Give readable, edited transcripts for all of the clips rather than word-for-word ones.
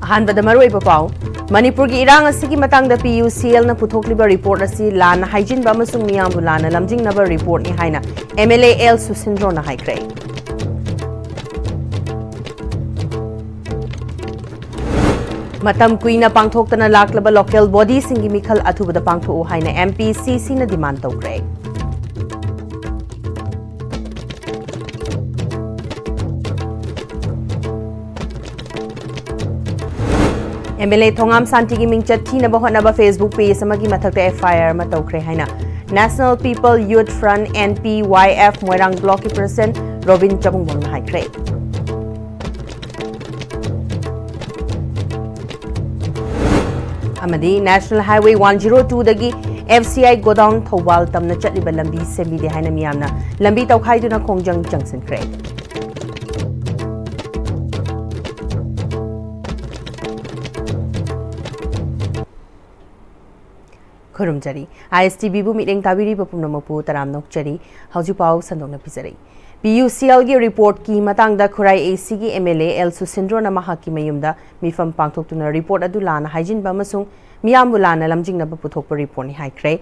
ꯑꯍꯥꯟꯕꯗ ꯃꯔꯨꯑꯣꯏꯕ ꯄꯥꯎ ꯃꯅꯤꯄꯨꯔꯒꯤ ꯏꯔꯥꯡ ꯑꯁꯤꯒꯤ ꯃꯇꯥꯡꯗ PUCLꯅ ꯄꯨꯊꯣꯛꯂꯤꯕ ꯔꯤꯄꯣꯔꯠ ꯑꯁꯤ ꯂꯥꯟꯅ ꯍꯥꯏꯖꯤꯟꯕ ꯑꯃꯁꯨꯡ ꯃꯤꯌꯥꯝꯕꯨ ꯂꯥꯟꯅ ꯂꯝꯖꯤꯡꯅꯕ ꯔꯤꯄꯣꯔꯠꯅꯤ ꯍꯥꯏꯅ MLA L Susindrona ꯍꯥꯏꯈ꯭ꯔꯦ꯫ ꯃꯇꯝ ꯀꯨꯏꯅ ꯄꯥꯡꯊꯣꯛꯇꯅ ꯂꯥꯛꯂꯕ ꯂꯣꯀꯦꯜ ꯕꯣꯗꯤꯁꯤꯡꯒꯤ ꯃꯤꯈꯜ ꯑꯊꯨꯕꯗ ꯄꯥꯡꯊꯣꯛꯎ ꯍꯥꯏꯅ MPCCꯅ ꯗꯤꯃꯥꯟ ꯇꯧꯈ꯭ꯔꯦ꯫ MLA Thongam Santiगी Mingchat Thinaba Hotnaba Facebook page amagi mathakta FIR ama tawkhre haina National People Youth Front NPYF Moirang Block President Robin Chabungbong haikre. Amadi National Highway 102 dagi FCI Godown Thobal tamna chatliba lambi sembi de haina miyamna lambi tawkhaiduna khongjang jangsinkre. Kurumjari, ISTB bu meeting tabiri bapumnamapu taram nokjari, hauju pau sandongna pizari. PUCL gi report ki matang da Khurai AC gi MLA L Susindrona mahaki mayumda mifam pangthoktuna report adu lana hygiene ba masung miyambu lana lamjingna ba puthokpa report ni haikre.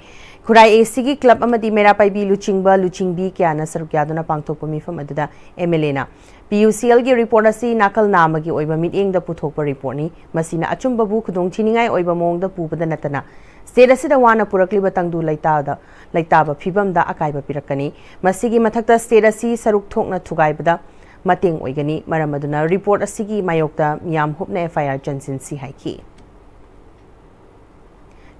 Khurai AC gi club amadi mera pai bi luchingbi kyana saruk yaduna pangthokpa mifam aduda MLA na PUCL gi report asi nakal nama gi oiba meeting da puthokpa report ni masina achumba bu khudong chiningai oiba mong da pubada natana State asida wana purakliba tangdu laitaba phibamda akaiba pirakani masigi mathakta state asi saruk thokna thugaibada mateng oigani maramaduna report asigi mayokta miyam hupna FIR jansin si haiki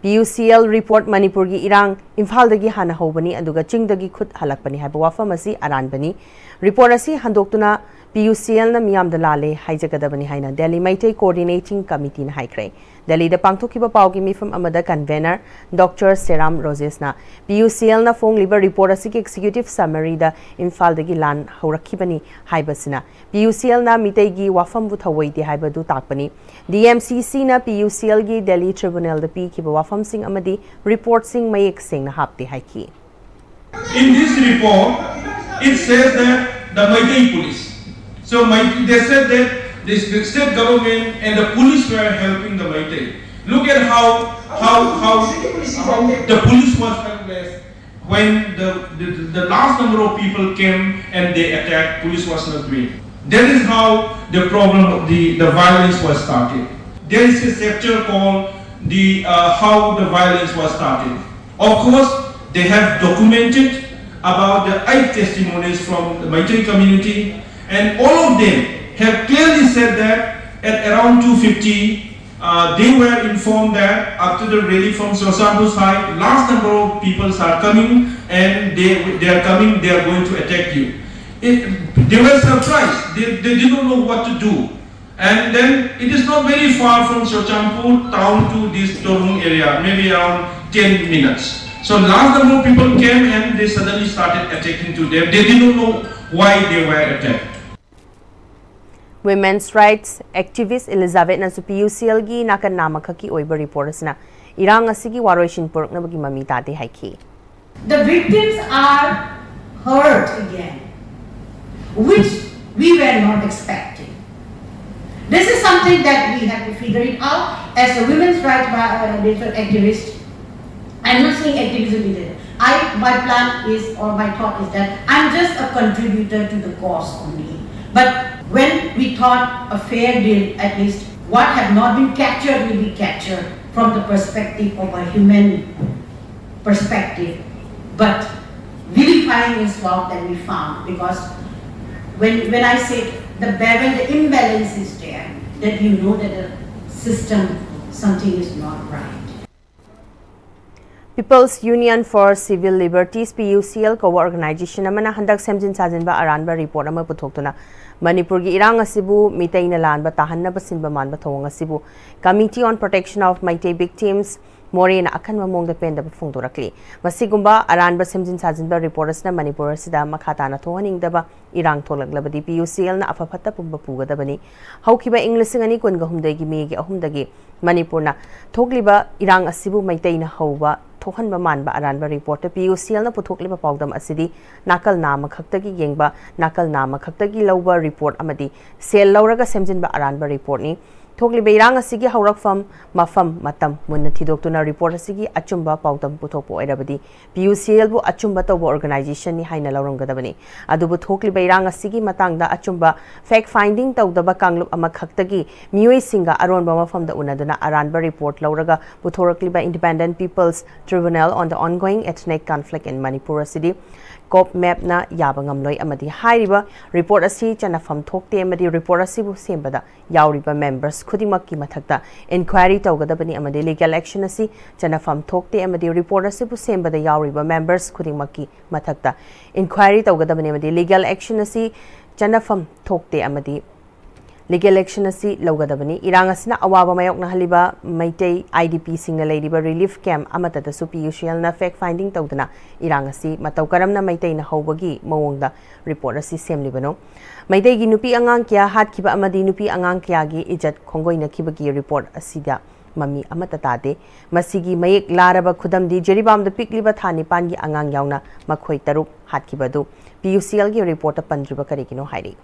PUCL report Manipur gi irang Imphal dagi hana hobani aduga chingdagi khut halakpani haiba wafam asi aranbani report asi handoktuna PUCL na miyam dalale haijagadabani haina Delhi Maitai Coordinating Committee na haikre Delhi da pangthokiba pawgi mifam amada convener Dr. Seram Roses na PUCL na phone liver report asiki executive summary da Imphal dagi lan haurakibani haibasina PUCL na mitai gi wafam bu thawaiti haibadu takpani DMCC na PUCL gi Delhi Tribunal da pi kiba wafam sing amadi report sing mayek sing na hapti haiki In this report it says that the Maitai police they said that the state government and the police were helping the Maitai. Look at how the police was helpless when the last number of people came and they attacked. Police was not doing. That is how the problem, the violence was started. There is a chapter called how the violence was started. Of course, they have documented about the 8 testimonies from the Maitai community. And all of them have clearly said that at around 2:50, they were informed that after the rally from Sosambu side, large number of people are coming and they are going to attack you. They were surprised. They did not know what to do. And then it is not very far from Sochampur town to this Torung area, maybe around 10 minutes. So large number of people came and they suddenly started attacking to them. They did not know why they were attacked. Women's rights activist Elizabeth nasu PUCL gi nakan namakaki oiba report asna irang asigi waroishin purkna bagi mami tate haiki The victims are hurt again, which we were not expecting. This is something that we have to figure it out as a women's rights activist. I'm not saying activism either. My plan is, or my thought is that I'm just a contributor to the cause only. But when we thought a fair deal, at least what have not been captured will be captured from the perspective of a human perspective. But vilifying is what that we found, because when I say when the imbalance is there, that you know that the system, something is not right. People's Union for Civil Liberties PUCL co-organization amana handak semjin sajinba aranba report ama puthoktuna Manipur gi irang asibu mitai na lanba tahanna basinba manba thong asibu Committee on Protection of Maitai Victims More na akan mamong dependa ba phungdorakli masigumba aranba semjin sajinba reporters na Manipur sida makhata na thohaning daba irang tholaglabadi PUCL na afaphatta pumba pugadabani haukiba inglising ani kun gahumdagi megi ahumdagi Manipur na thogliba irang asibu maitai na hauba thohan ba manba aranba report PUCL na puthokliba pawdam asidi nakal nama khaktagi yengba nakal nama khaktagi lauba report amadi sel lauraga semjinba aranba report ni थोकलिबा इरांग असिगी हौरकफम मफम मतम Munna थिदोक्तुना report असिगी अचुम्बा पाउतम पुथोकपो ओइरबदी PUCL बु अचुम्बा तौबो organisation नि हाइना लौरंगदबनी अदुबु थोकलिबा इरांग असिगी मतंगदा अचुम्बा fact finding तौदबा कांगलुप अमा खक्तगी मियोई सिंगा अरोनबा मफमदा उनादुना अरानबा रिपोर्ट लौरगा पुथोरकलिबा independent peoples tribunal on the ongoing ethnic conflict in Manipur असिदी कोप मैप ना याबंगमलोय अमदी हाइरिबा रिपोर्ट असी चनफम थोकते अमदी रिपोर्ट असिबु सेंबदा यावरिबा मेंबर्स खुदिमक्की मथक्ता इंक्वायरी तौगदबनी अमदी लीगल एक्शन असी चनफम थोकते अमदी रिपोर्ट असिबु सेंबदा यावरिबा मेंबर्स खुदिमक्की मथक्ता इंक्वायरी तौगदबनी अमदी लीगल एक्शन असी चनफम थोकते अमदी लीगल एक्शन असी लौगदबनी इरांग असिना अवाबा मायोकना हलिबा Meitei IDP सिंगना लेरिबा relief camp अमतदसु PUCL ना फैक्ट फाइंडिंग तौदना इरांग असी मतौ करमना मैतैना हौबगी मवोंगदा रिपोर्ट असी सेमलिबनो मैतैगी नुपी अंगांग क्या हातखिबा अमदी नुपी अंगांग क्यागी इज्जत खोंगोइनखिबगी रिपोर्ट असिदा ममी अमत तादे मसिगी मयेक लारबा खुदमदी जेरिबामदा पिकलिबा था निपानगी अंगांग यावना मखोय तरुक हातखिबदु PUCL गी रिपोर्ट पंद्रिबा करिगिनो हाइरि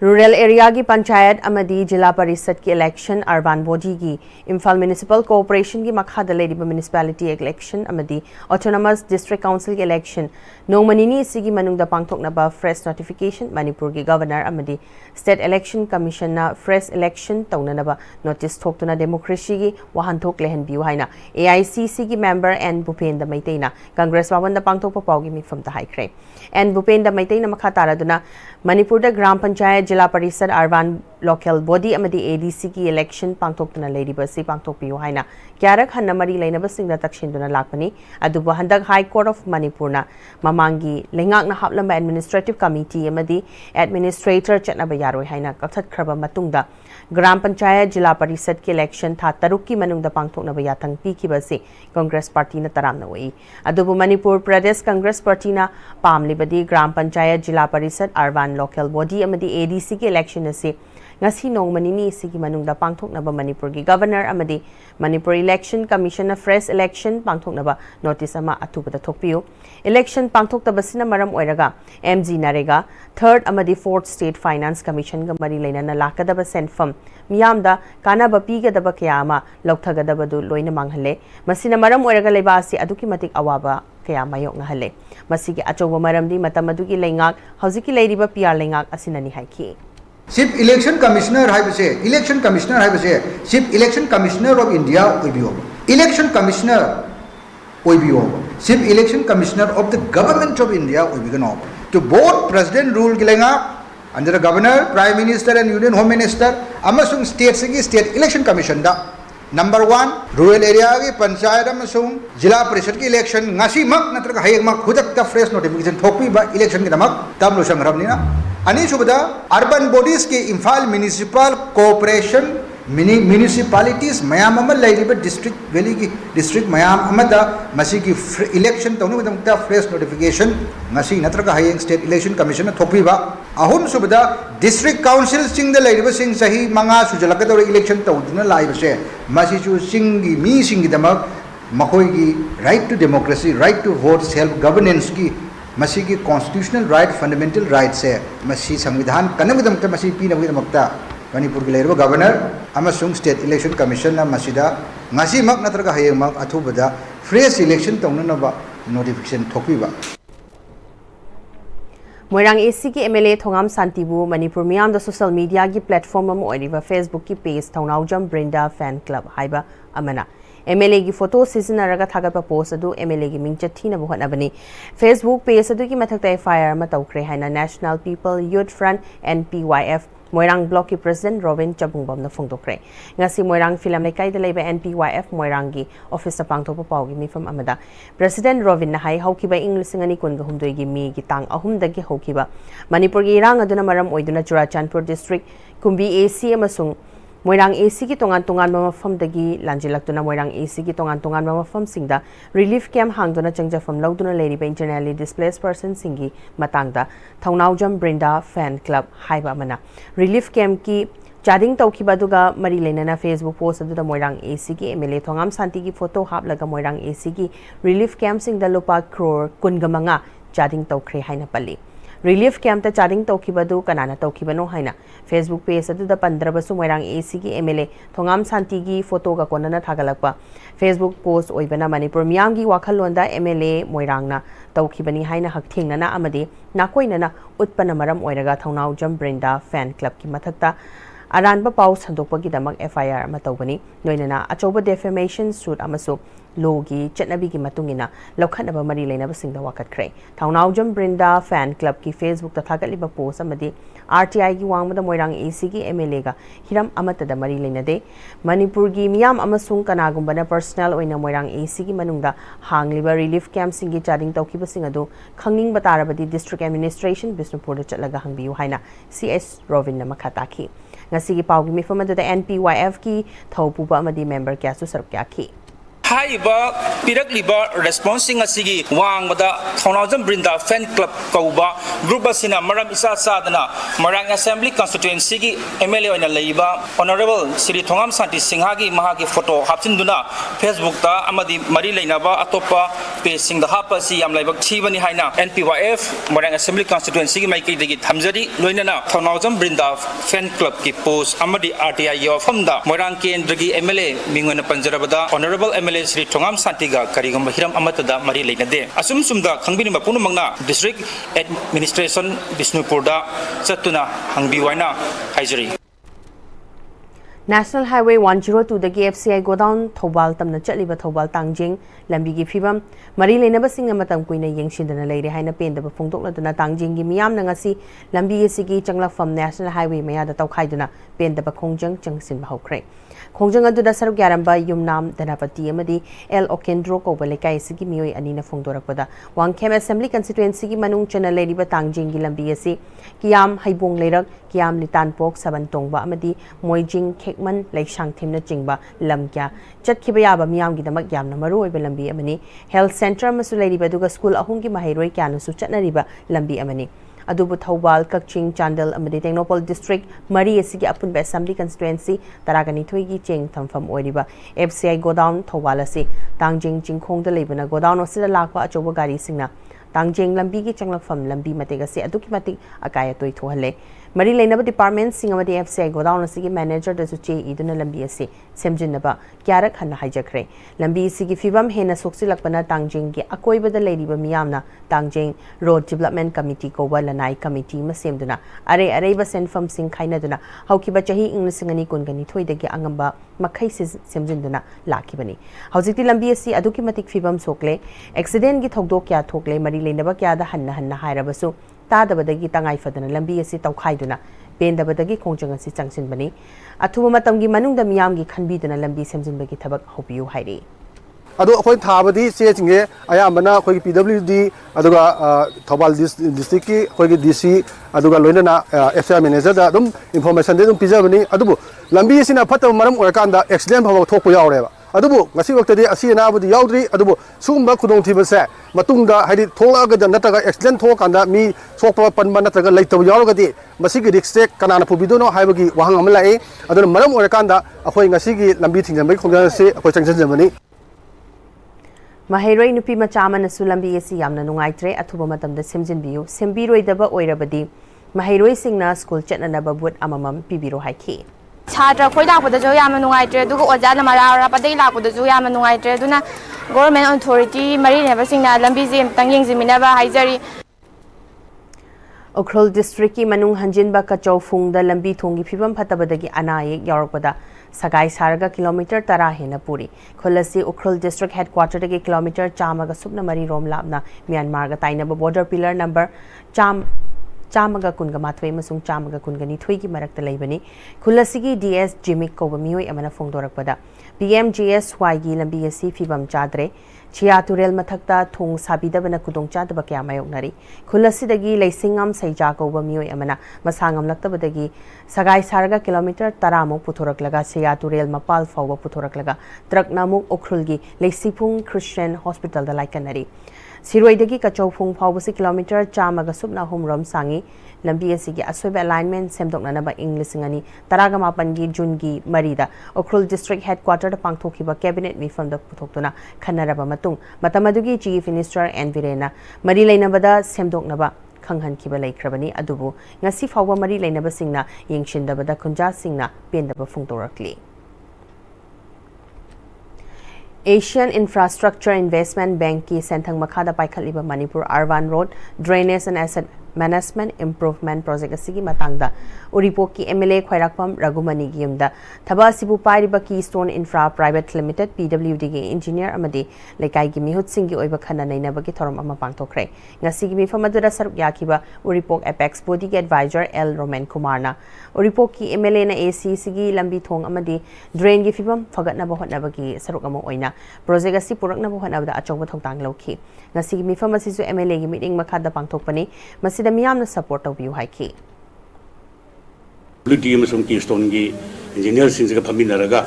रूरल एरिया की पंचायत अमदी जिला परिषद की इलेक्शन अर्बन बॉडी की इम्फाल म्युनिसिपल कोऑपरेशन की मखाद लेरिबा म्युनिसिपैलिटी इलेक्शन अमदी ऑटोनोमस डिस्ट्रिक्ट काउंसिल की इलेक्शन नोमनिनी सिगी मनुंगदा पांगथोकनबा फ्रेश नोटिफिकेशन मणिपुर की गवर्नर अमदी स्टेट इलेक्शन कमीशन ना फ्रेश इलेक्शन तौननबा नोटिस थोकतुना डेमोक्रेसी की वहानथोक लेहनबियु हाइना AICC की मेंबर एन भूपेंद्र मैतैना कांग्रेस भवनदा पांगथोकपा पाउगी मिफमदा हाइख्रे एन भूपेंद्र मैतैना मखा तारादुना मणिपुर ग्राम पंचायत जिला परिषद अर्बन लोकल बॉडी अमदी ADC की इलेक्शन पांगथोकतुना लेरिबसी पांगथोकपियु हाइना क्यारक हन्ना मरी लेनबसिंगदा तक्षिंदुना लाकपनी अदुबु हंदक हाई कोर्ट ऑफ मणिपुरना ममांगी लेंगाकना हापलंबा एडमिनिस्ट्रेटिव कमिटी अमदी एडमिनिस्ट्रेटर चटनबा यारोय हाइना कथतखरबा मतुंगदा ग्राम पंचायत जिला परिषद की इलेक्शन था तरुक की मनुंगदा पांगथोकनबा याथंग पीखिबसे कांग्रेस पार्टी ना तरामना ओई अदुबु मणिपुर प्रदेश कांग्रेस पार्टी ना पामलिबदी ग्राम पंचायत जिला परिषद अर्बन लोकल बॉडी अमदी ADC की इलेक्शन से ngasi nongmanini sigi manungda pangthoknaba manipur gi governor amadi manipur election commission na fresh election pangthoknaba notice ama athubada thokpiu election pangthoktabasina maram oiraga MG narega third amadi fourth state finance commission ga mari leinana lakadaba senfam miyamda kanaba pigadaba kayama lokthagada du loina manghalle masina maram oiraga leba asi aduki matik awaba kaya mayok na hale masigi achoba maramdi matamadu gi lengak hojiki leiriba PR lengak asinani haiki Chief Election Commissioner Election Commissioner Chief Election Commissioner of India OIBO Election Commissioner OIBO Chief Election Commissioner of the Government of India OIBO to both President rule gilenga under the Governor, Prime Minister and Union Home Minister amasung State Election Commission da Number 1 rural area ki panchayat amasung jila parishad ki election ngasi mak natraga hayek mak hudak ta fresh notification thokpi ba election ki damak tam lo sangramni na ani subada urban bodies ki Imphal municipal corporation municipalities mayam amal lairiba district valley ki district mayam amada masi ki election tawnu damta fresh notification ngasi natraga hayek state election commission na thokpi ba ahum subada district council sing da lairiba sing sahi manga sujalakador election tawduna laiba se masi chu sing gi mi sing gi damak makoi gi right to democracy right to vote self governance ki masi ki constitutional right fundamental rights hai masi संविधान कनगदम त मसी पीनगदमक्ता मणिपुर की लेरबा governor अमसुंग state election commission ना मसीदा ngasi mak natraga hayeng mak athubada fresh election तौननबा notification थोकपिबा मोइरांग AC की MLA थोंगाम शांतिबु मणिपुर मियाम द सोशल मीडिया की प्लेटफॉर्म अम ओइरिबा फेसबुक की page Thounaojam Brinda fan club हाइबा अमना MLA की फोटो सिजनरगा थागतपा पोस्ट अदु MLA की मिंग चथीना बहनबनी फेसबुक पेज अदु की मथकता FIR अमा तौखरे हाइना national people youth front NPYF Moirang block की प्रेसिडेंट रोबिन चबुंगबम न फोंदोक्रे ngasi मोइरांग फिल्म लेकाइदा लेबा NPYF मोइरांग की ऑफिस पांगथोपा पाउगी मिफम अमदा प्रेसिडेंट रोबिन न हाई हौकिबा इंग्लिसिंगनी कुनगहुमदोई की मी की तांग अहुमदगी हौकिबा मणिपुर की इरांग अदुना मरम ओइदुना चुराचांदपुर डिस्ट्रिक्ट कुंबी AC अमसुंग मोइरांग AC की तोंगान तोंगान मफमदगी लांजिलक्तुना मोइरांग AC की तोंगान तोंगान मफम सिंगदा रिलीफ कैम्प हांगदुना चंगजफम लौदुना लेरिबा इंटरनली डिस्प्लेस्ड पर्सन सिंगी मतांगदा थौनाउजम ब्रिंदा फैन क्लब हाइबा मना रिलीफ कैम्प की चार्जिंग तौखिबदुगा मरी लेनना फेसबुक पोस्ट अदुदा मोइरांग AC की MLA थोंगाम शांति की फोटो हापलगा मोइरांग AC की रिलीफ कैम्प सिंगदा लुपा क्रोर कुनगमंगा चार्जिंग तौखरे हाइना पल्ली relief camp ta charing tokibadu kanana tokibano haina Facebook page aduda pandrabasu moirang AC gi MLA thongam santi gi photo ga konana thagalakpa Facebook post oibana Manipur miyam gi wakhalonda MLA moirangna tokibani haina hakthengnana amadi nakoinana utpana maram oiraga thongnau jam Brinda fan club ki mathakta aranba pau sandokpagi damak FIR ama tawbani noinana achoba defamation suit amasu logi chatnabi gi matungina lokhanaba mari leinaba singda wakatkre thongnau jam Brinda fan club ki Facebook ta thagaliba post amadi RTI gi wangmada moirang AC gi MLA ga hiram amata da mari leinade Manipur gi miyam amasung kanagumbana personal oina moirang AC gi manungda hangliba relief camp singi charing tawkiba singadu khangning batarabadi district administration Bisnupur da chatlaga hangbiu haina CS Rovin na makhataki ngasi gi pawgi mifam aduda NPYF ki thaupuba amadi member kya su sarp kya ki Haiba pirak liba responsing asigi wangmada thonajam Brinda fan club kauba group asina maram isa sadana marang assembly constituency gi MLA oina leiba honorable Sri Thongam Santi Singha gi mahagi photo hapchinduna Facebook ta amadi mari leinaba atopa page singda hapa si yam laibak thibani haina NPYF marang assembly constituency gi maiki degi thamjari loinana thonajam Brinda fan club ki post amadi RTI yo famda marang kendra gi MLA mingona panjarabada honorable MLA Sri Thongam Santiga karigam hiram amatada mari leinade asum sumda khangbini mapunu mangna district administration Bisnupurda chatuna hangbiwaina haijari National Highway 102 da FCI godown Thobal tamna chaliba Thobal Tangjing lambi gi phibam mari leinaba singa matam kuina yengshindana leire haina pendaba phongdokladuna Tangjing gi miyam na ngasi lambi gi sigi changlafam National Highway maya da tawkhaiduna pendaba khongjang changsin bahokre khongjang aduda saruk yaramba yumnam danapati amadi L Okendro ko balekai sigi miyoi anina phongdorakpada Wangkhem Assembly constituency gi manung chana leiriba Tangjing gi lambi asi kiyam haibong leirak kiyam litanpok sabantongba amadi moijing man laishang thimna chingba lamkya chatkiba yaba miyam gi damak yamna maru oiba lambi amani health center masu leiriba duga school ahung gi mahairoi kyanu su chatnariba lambi amani adubu Thobal Kakching Chandal amadi Technopol district mari asigi apunba assembly constituency taragani thoigi cheng thamfam oiriba FCI godown Thobal asi Tangjing chingkhong da leibana godown osida lakwa achoba gari singna Tangjing lambi gi changlakfam lambi matega se aduki matik akaya toi thohale mari leinaba department singamadi FCI godown asigi manager da su che iduna lambi ase semjinaba kyarak hanna haijakre lambi sigi fibam hena soksilakpana Tangjing gi akoibada leiriba miyamna Tangjing road development committee ko lanai committee ma semduna are ba senfam sing khainaduna haukiba chahi inglisingani kungani thoidagi angamba makhai semjinduna lakibani haujikti lambi asi aduki matik fibam sokle accident gi thogdok kya thokle mari leinaba kya da hanna hairabasu tadabadagi tangai fadana lambi asi tawkhaiduna pendabadagi khongjang asi changsinbani athuba matamgi manungda miyamgi khanbiduna lambi semjinbagi thabak hopiu hairi ado khoi thabadi se jinge ayambana khoi PWD aduga Thobal district ki khoi gi DC aduga loinana FCI manager da dum information de dum pijabani adubu lambi sina phatam maram orakanda accident bhawa thokpo yaureba adubu ngasi waktadi asina abudi yaudri adubu sumba khudong thibase matungda haidi tholaga da nataga accident thokanda mi sokpa panba nataga leitaw yauragadi masigi risk kanana pubidono haibagi wahang amalai aduna maram orakanda akhoi ngasi gi lambi thingjambai khongjang se akhoi changjanjamani Mahairoi nupi machamana su lambi asi yamna nungaitre athuba matamda semjinbiu sembiroidaba oirabadi mahairoi singna school chatnanaba but amamam pibiro haiki Chatra khoi lakpadajo yamna nungaitre duga oja na marara padai lakpadajo yamna nungaitre duna government authority mari neba singna lambi je amtang yengjiminaba haijari Ukhrul district ki manung hanjinba kachau phungda lambi thongi phibam phatabadagi anayek yaurpada Sagai Sarga kilometer tara hena puri khulasi Ukhrul district headquarter dagi kilometer chamaga subna mari rom labna Myanmar ga tainaba border pillar number chamaga kunga mathwei masung chamaga kunga ni thui gi marakta leibani khulasi gi DS Jimik ko bamioi amana phongdorakpada PMGSY gi lambi asi phibam chadre Chiaturel mathakta thong sabidabana kudong chadaba kya mayoknari khulasidagi leisingam saija ko bamioi amana masangam laktabadagi sagai sarga kilometer 10 mo puthoraklaga Chiaturel mapal fawba puthoraklaga truck namuk Ukhrulgi leisipung Christian Hospital da laikanari Siroidagi kachofung fawbasi kilometer chamaga subna humrom sangi lambi asigi asoiba alignment semdoknanaba inglisingani taraga mapangi jungi marida Ukhrul district headquarter da pangthokiba cabinet meeting da puthokduna khanaraba matung matamadugi chief minister N Virena mari leinabada semdoknaba khanghankiba laikhrabani adubu ngasi fawba mari lainabasingna yengshindabada khunjasingna pendaba phungtorakli. Asian Infrastructure Investment Bank ki senthang makhada paikhaliba Manipur Arvan Road Drainage and Asset Management Improvement Project asigi matangda Uripok ki MLA Khwairakpam Ragumani gi yumda thaba sibu pairiba Keystone Infra Private Limited PWD gi engineer amadi lekai gi mihut sing gi oiba khana nainaba gi thorom ama pangthokre ngasi gi mifam adura saruk yakiba Uripok Apex Body gi advisor L Roman Kumarna Uripok ki MLA na AC sigi lambi thong amadi drain gi fibam fagatna ba hotna ba gi saruk ama oina project asi purakna ba hotna ba achong ba thongtang lokhi ngasi gi mifam asi su MLA gi meeting makhada pangthokpani masida miyamna support of you haiki WD amasung Keystone gi engineer singa phaminaraga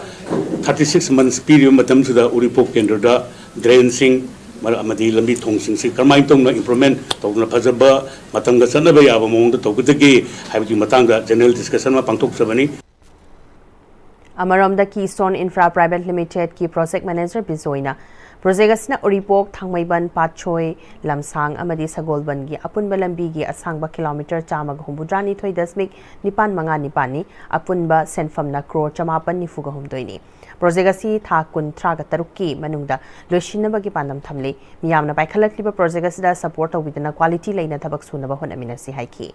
36 months period matam suda Uripok kendra da drain sing amadi lambi thong sing si karmai tong na improvement tawna phajaba matam ga sanaba yaba mong da tawgudagi haibji matang da general discussion ma pangthok sabani Amaram da Keystone Infra Private Limited ki project manager bizoina project asna Uripok thangmaiban Patchoi lamsang amadi sagolban gi apunba lambi gi asangba kilometer chamag humbudrani thoi dasmik nipan manga nipani apunba senfam na crore chamapan nifuga humdoini project asi tha kun traga taruki manungda loishinaba gi pandam thamle miyamna paikhalakliba project asida support awidna quality leina thabak sunaba honaminasi haiki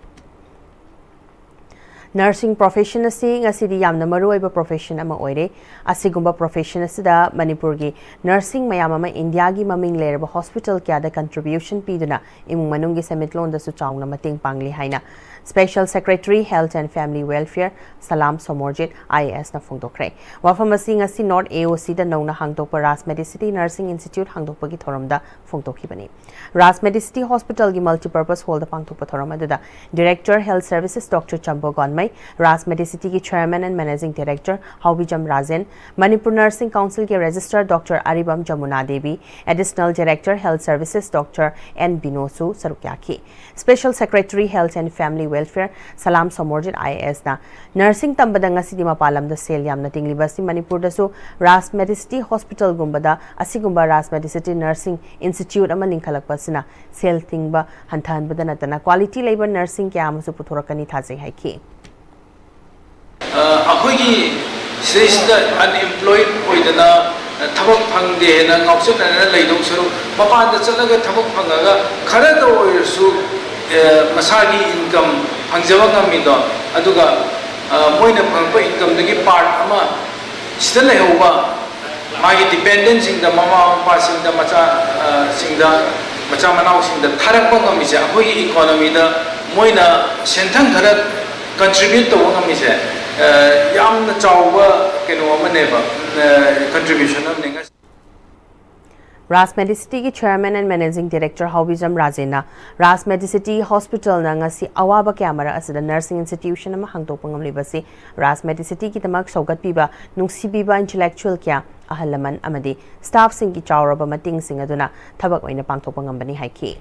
Nursing profession asi ngasidi yamna maruoiba profession ama oire asigumba profession asida Manipur gi nursing mayam ama India gi maming leraba hospital kya da contribution piduna imung manung gi semitlon da su chawna mating pangli haina Special Secretary Health and Family Welfare Salam Somorjit IAS na phungdokre wafamasi ngasi North AOC da nongna hangdokpa Ras Medicity Nursing Institute hangdokpa gi thoramda phungdokhibani Ras Medicity Hospital gi multipurpose hall da pangthokpa thorama da Director Health Services Dr. Chambo Gonmai Ras Medicity ki Chairman and Managing Director Haubijam Razen Manipur Nursing Council ki Registrar Dr. Aribam Jamuna Devi Additional Director Health Services Dr. N Binosu Sarukyaki Special Secretary Health and Family Welfare Salam Somorjit IAS na Nursing tambada ngasi di mapalam da sel yamna tingliba si Manipur da so Ras Medicity Hospital gumbada asigumba Ras Medicity Nursing Institute ama lingkhalakpa sina sel tingba hantan bada natana quality labor nursing kya amasu puthorakani thajai haiki अखोगी sister unemployed होइदना थबक फंगदे हेना ngauchana leidong suru mapanda chalaga thobak phangaga khara da oirsu masagi income phangjawa ngamido aduga moina phangpa income dagi part ama sida lehoba magi dependent sing da mama pa sing da macha manau sing da tharakpa ngamise akhoi economy da moina senthang khara contribute to ngamise yamna chawba keno amaneba contribution of ninga Ras Medicity ki Chairman and Managing Director Haubijam Rajena Ras Medicity Hospital na ngasi awaba camera asida nursing institution ama hangtokpa ngamlibasi Ras Medicity ki tamak saugat piba nungsibiba intellectual kya ahalaman amadi staff sing ki chawraba mating sing aduna thabak oina pangtokpa ngambani haiki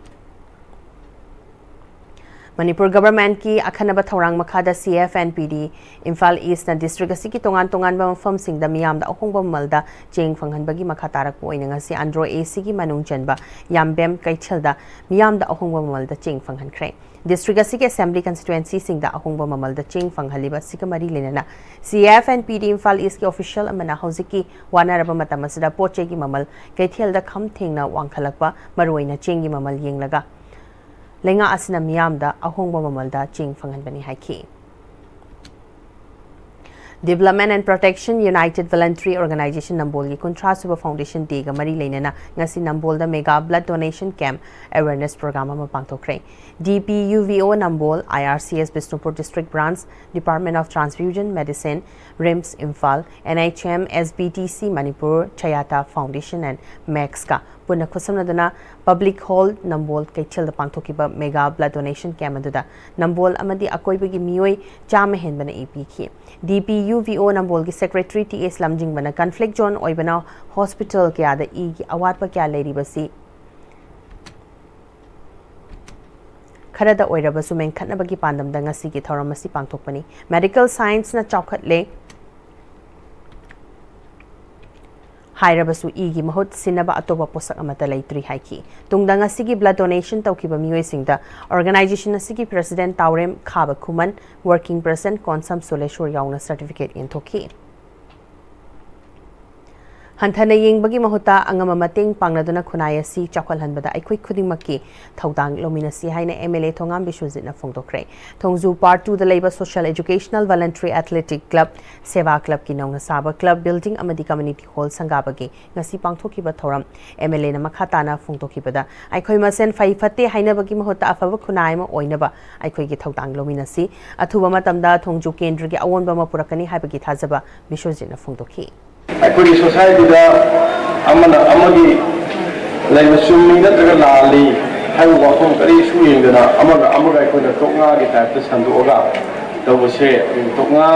Manipur government ki akhanaba thorang makhada CFNPD Imphal East na district asiki tongan ba mafam sing da miyam da ahongba malda cheng phanghanbagi makha tarak po ina ngasi Andro AC ki manung chanba yambem kaichalda miyam da ahongba malda cheng phanghan khre district asiki assembly constituency sing da ahongba malda cheng phanghaliba sikamari lenana CFNPD Imphal East ki official amana hojiki wanaraba matamasida poche ki mamal kaithel da kham thengna wangkhalakpa maruina cheng gi mamal yenglaga Lenga asina miyamda ahongba mamalda ching phanghanbani haiki Development and Protection United Voluntary Organization Nambol ki Kuntra Suba Foundation Day ga mari leinana ngasi Nambol da mega blood donation camp awareness program ma pangthokre DPUVO Nambol IRCS Bisnupur District Branch Department of Transfusion Medicine RIMS Imphal NHM SBTC Manipur Chayata Foundation and Max ka puna khusamnadana public hall Nambol kaichel da pangthokiba mega blood donation camp aduda Nambol amadi akoibagi miyoi chama henbana APK DPUVO Nambol ki secretary TS Lamjing bana conflict zone oibana hospital kya da e ki awatpa kya leri basi kharada oiraba su men khatna bagi pandam da ngasi ki thoramasi pangthokpani medical science na chawkhatle हाइरबसु इगी महुत सिनबा अतोबा पोसक अमता लेत्री हाइकी तुंगदंग असिगी blood donation तौकिबा मियोइसिंगदा organisation असिगी president तावरेम खाबा खुमन working president कोनसम सोलेश्वर याउना certificate इनथोकी हंथना येंबगी महुता अंगम मतेंग पांगनदुना खुनाय असि चाखलहनबदा अखोई खुदिंगमकी थौदांग लोमिनसी हाइना MLA Thongam बिश्वजितना फोंदोक्रे थोंजू part 2 दा लेबा social educational voluntary athletic club Seva club की नौना साबा club building अमदी कम्युनिटी हॉल संगाबगी ngasi पांगथोकिबा थौरम एमएलए ना मखाताना फोंदोकिबदा अखोई मसेन फै फते हाइनाबगी महुता अफब खुनाय म ओइनबा अखोई की थौदांग लोमिनसी अथुबा मतमदा थोंजू केंद्र की अवोनबा म पुरकनी हाइबगी थाजबा बिश्वजितना फोंदोकी अखोई सोसाइटी अमगी लेब चुम्मी नत्रगा लाली हाई वाफम करी सुयेंगना अखोई तोंगा की टाइप संदोगा तबसे तोंगा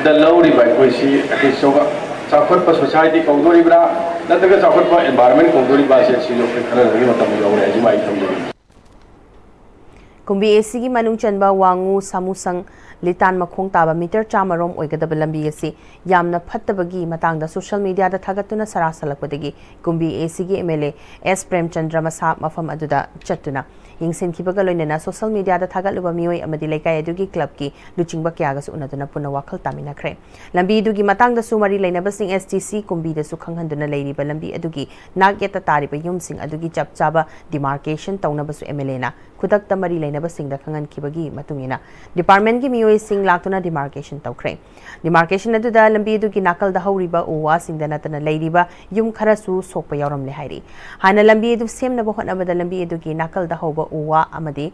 द लौरिबा अखोई चाखोट सोसाइटी कौदोरिब्रा नत्रगा चाखोट एनवायरनमेंट कौदोरिबा से सिलो खरा लगी मतम लौरे अजिमाई थमदोरी कुंबी एसी की मनुंग चनबा वांगू सामुसंग लितान मखोंग ताबा मीटर चामरोम ओइगदब लंबी एसी यामना फत्तबगी मतांगदा सोशल मीडिया दा थागतुना सरासलकपदगी कुंबी एसी की एमएलए एस प्रेमचंद्र मसा मफम अदुदा चत्तुना यिंगसिनखिबगा लोइनेना सोशल मीडिया दा थागतलुबा मियोय अमदि लेकाय अदुगी क्लब की लुचिंगबा क्यागस उनदुना पुना वाखल तामिनाख्रे लंबी दुगी मतांगदा सुमरी लेनबसिंग एसटीसी कुंबी दसु खंगहंदुना लेरिबा लंबी अदुगी नागयता तारिबा युमसिंग अदुगी चपचाबा डिमार्केशन तौनबसु एमएलए ना खुदक तमरी लेनबसिंग दा खंगनखिबगी मतुंगिना डिपार्टमेंट की मियोय सिंग लाक्तुना डिमार्केशन तौख्रे डिमार्केशन अदुदा लंबी दुगी नाकल दा हौरिबा उवा सिंग दा नतना लेरिबा युम खरसु सोकपा यावरमले हाइरि हाना लंबी दु सेमनबा होनबदा लंबी दुगी नाकल दा हौबा उवा अमदी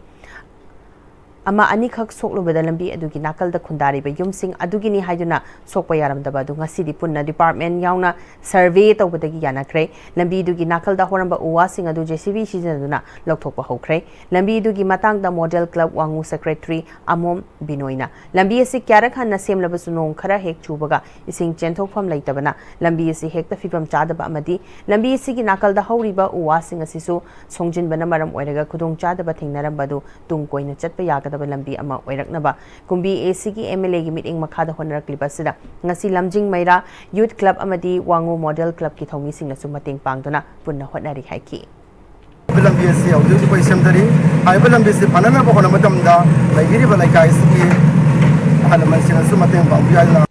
अमा अनिखक सोकलुबदा लंबी अदुगी नाकल दा खुंदारिबा युमसिंग अदुगिनी हाइदुना सोकपा यारमदबा दु ngasi पुन्ना डिपार्टमेंट यावना सर्वे तौबदगी यानाख्रे लंबी दुगी नाकल दा होरंबा उवा सिंग अदु जेसीबी सिजनदुना लौथोकपा हौख्रे लंबी दुगी मतंग दा मॉडल क्लब वांगू सेक्रेटरी अमोम बिनोइना लंबी असि क्यारक हन्ना सेमलबसु नोंग खरा हेक चुबगा इसिंग चेंथोकफम लेतबना लंबी असि हेक्ता फिबम चादबा अमदी लंबी असि की नाकल दा हौरिबा उवा सिंग असिसु सोंजिनबना मरम ओइरगा खुदोंग चादबा थिंगनरबदु तुंग कोइना चटपा यागदबा लंबी अमा ओइरकनबा कुंबी एसी की एमएलए की meeting मखादा होनरक्लिबसिदा ngasi lamjing maira youth club amadi wangu model club ki thomi sing nasu mating pangduna punna hotnari haiki lambi se audio ko isemdari ai lambi se panana ko hona matamda laigiri balai kai si halaman sing nasu mating pangbiya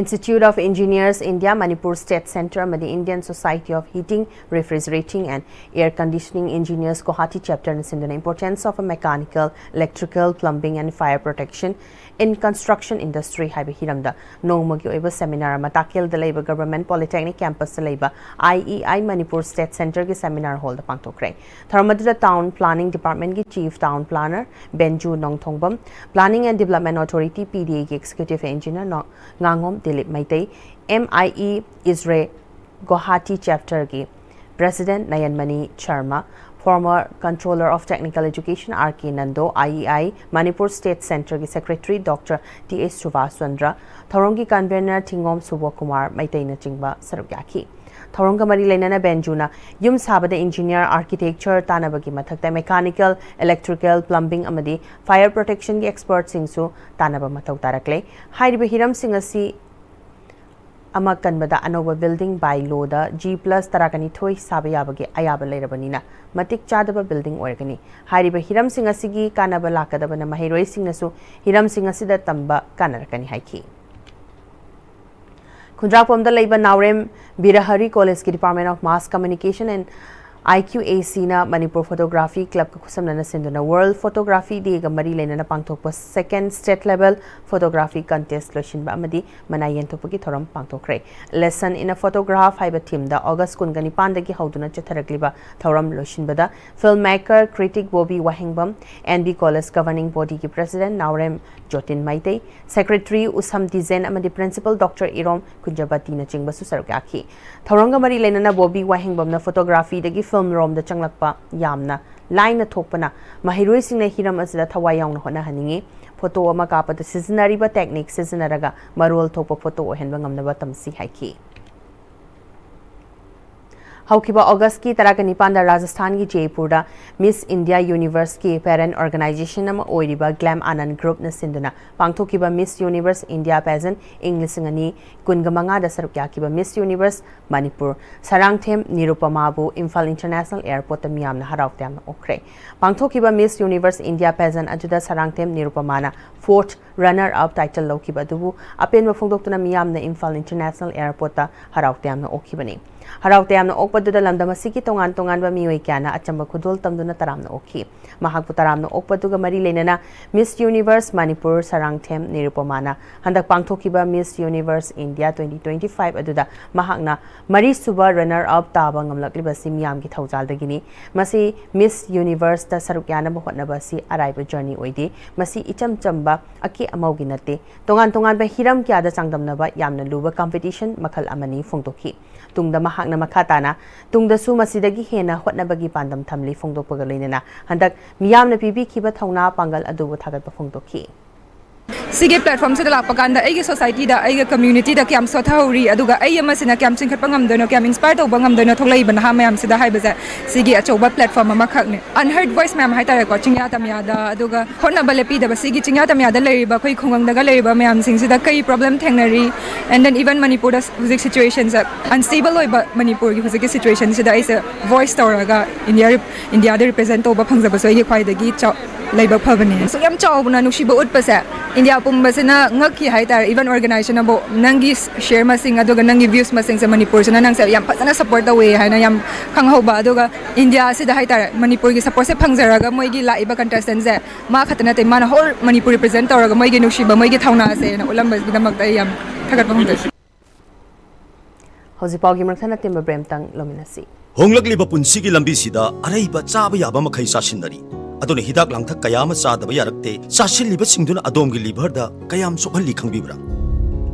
Institute of Engineers India Manipur State Center amadi Indian Society of Heating, Refrigerating and Air Conditioning Engineers Guwahati chapter nisinduna importance of a mechanical, electrical, plumbing and fire protection in construction industry haiba hiramda nongmagi oiba seminar matakil da leiba government polytechnic campus da leiba IEI Manipur State Center ki seminar hall da pangtokre tharmadu town planning department ki chief town planner Benju Nongthongbam planning and development authority PDA ki executive engineer Ngangom Dilip Maitei Pm-Istv Guwahati chapter ki president Nayanmani Sharma former controller of technical education RK Nando IEI Manipur State Center ki secretary Dr TS Suvaswandra Thorongi convener Thingom Subokumar Maitei na chingba sarugyaki Thoronga mari lainana Benjuna yum sabada engineer architecture tanabagi mathakta mechanical electrical plumbing amadi fire protection ki expert singsu tanaba mathau tarakle hairiba hiram sing asi ama kanbada anoba building by law da G+ tarakani thoi sabayabagi ayaba leirabanina matik chadaba building oirgani hairiba hiram sing asigi kanaba lakadabana mahiroi singnasu hiram sing asida tamba kanarakani haiki Kundrapomda leiba Naurem Birahari College ki Department of Mass Communication and IQAC na Manipur Photography Club ka khusamna sinduna World Photography Day ga mari lena pangthokpa second state level photography contest loishinba amadi manayen thopagi thoram pangthokre lesson in a photograph haiba theme da August 19 dagi hauduna chatharakliba thoram loishinbada filmmaker critic Bobby Wahengbam NB College governing body ki president Naurem Jotin Maitei secretary Usam Dizen amadi principal Dr Irom Kunjabati na chingba su sargaki thoranga mari lena Bobby Wahengbam na photography dagi film rom da changlakpa yamna line thokpana mahiroi singna hiram asida thawai yaung hona haningi photo ama kapa da seasonary ba technique seasonaraga marol thokpa photo henba ngamna ba tamsi haiki हौखिबा अगस्त की तराकनी पांदा राजस्थान की Jaipur Miss India Universe की parent organisation Glamanand group न सिंधुना पांगथोकिबा मिस यूनिवर्स इंडिया पेजेंट इंग्लिसिंगनी कुनगमंगा सरुक याकिबा मिस यूनिवर्स मणिपुर सरांगथेम निरुपमाबु इम्फाल इंटरनेशनल एयरपोर्ट मियामना हराउत्याम ओख्रे पांगथोकिबा मिस यूनिवर्स इंडिया पेजेंट अजुदा सरांगथेम निरुपमाना 4th रनर अप टाइटल लौकिबा दुबु अपेन फोंदोक्तुना मियामना इम्फाल इंटरनेशनल एयरपोर्ट हराउत्याम ओखिबनी हराउत्यामना ओकपदुदा लमदमसिकी तोंगान तोंगानबा मियोय क्याना अचंबा खुदोल तमदुना तरामना ओखी महाकपु तरामना ओकपदुगा मरी लेनना मिस यूनिवर्स मणिपुर सरांगथेम निरुपमाना हंदक पांगथोकिबा मिस यूनिवर्स इंडिया 2025 अदुदा महाकना मरी सुबा रनर अप ताबा ngamlakliबasi मियामगी थौजालदगिनी मसी मिस यूनिवर्स ता सरुक यानबा होटनबासी अराइबा जर्नी ओइदे मसी इचम चंबा अके अमौगी नते तोंगान तोंगानबा हिरम क्यादा चांगदमनबा यामना लुबा कंपटीशन मखल अमनी फोंदोखी तुंगदा महाकना मखाताना तुंगदसु मसीदगी हेना होटनबगी पांदम थमली फोंदोकपगा लेनना हंदक मियामना पीबीखिबा थौना पांगल अदुबु थागतबा फोंदोखी सिगे प्लेटफॉर्म से लापकान सोसाइटी कम्युनिटी क्या सोथाउरी क्या चिंखटपंगमदनो क्या इंस्पायर तौबंगमदनो थोलैब नहा मैम से अचौब प्लेटफॉर्म खने अनहर्ड वॉइस मैम है चिंया तमियादा होटनब लेपीदब चिंया तमियादा अखोई खुंगंदग मैम कई प्रॉब्लम थेंगनरी एंड देन इवन मणिपुर हुजिक सिचुएशन अनस्टेबल मणिपुर की हुजिक सिचुएशन से वॉइस तौरगा इंडिया रिप्रेजेंट तौब फंगजबसो ख्वाइदगी लेब फबने सो याम चावना नुसीब उटपसे इंडिया पुंबसना ngakhi haitar even organization abo nangi share masing aduga nangi views masing se manipur sina nang se yam phasana support away haina yam khanghoba aduga india se da haitar manipur gi support se phangjaraga moi gi laiba contestant se ma khatana te mana whole manipur represent tawraga moi gi nusiba moi gi thauna se na ulambas bidamak ta yam thagat pangde हौजिपाव की मरथना तेम ब्रेमतंग लोमिनसी होंगलकलिबा पुंसिगी लंबी सिदा अरैबा चाबा याबा मखै सासिनरी अदुन हिदाक लांथक कयाम चादबा यारक्ते चासिलिबा सिंगदुन अदोमगी लिभरदा कयाम सोखली खंगबिब्रा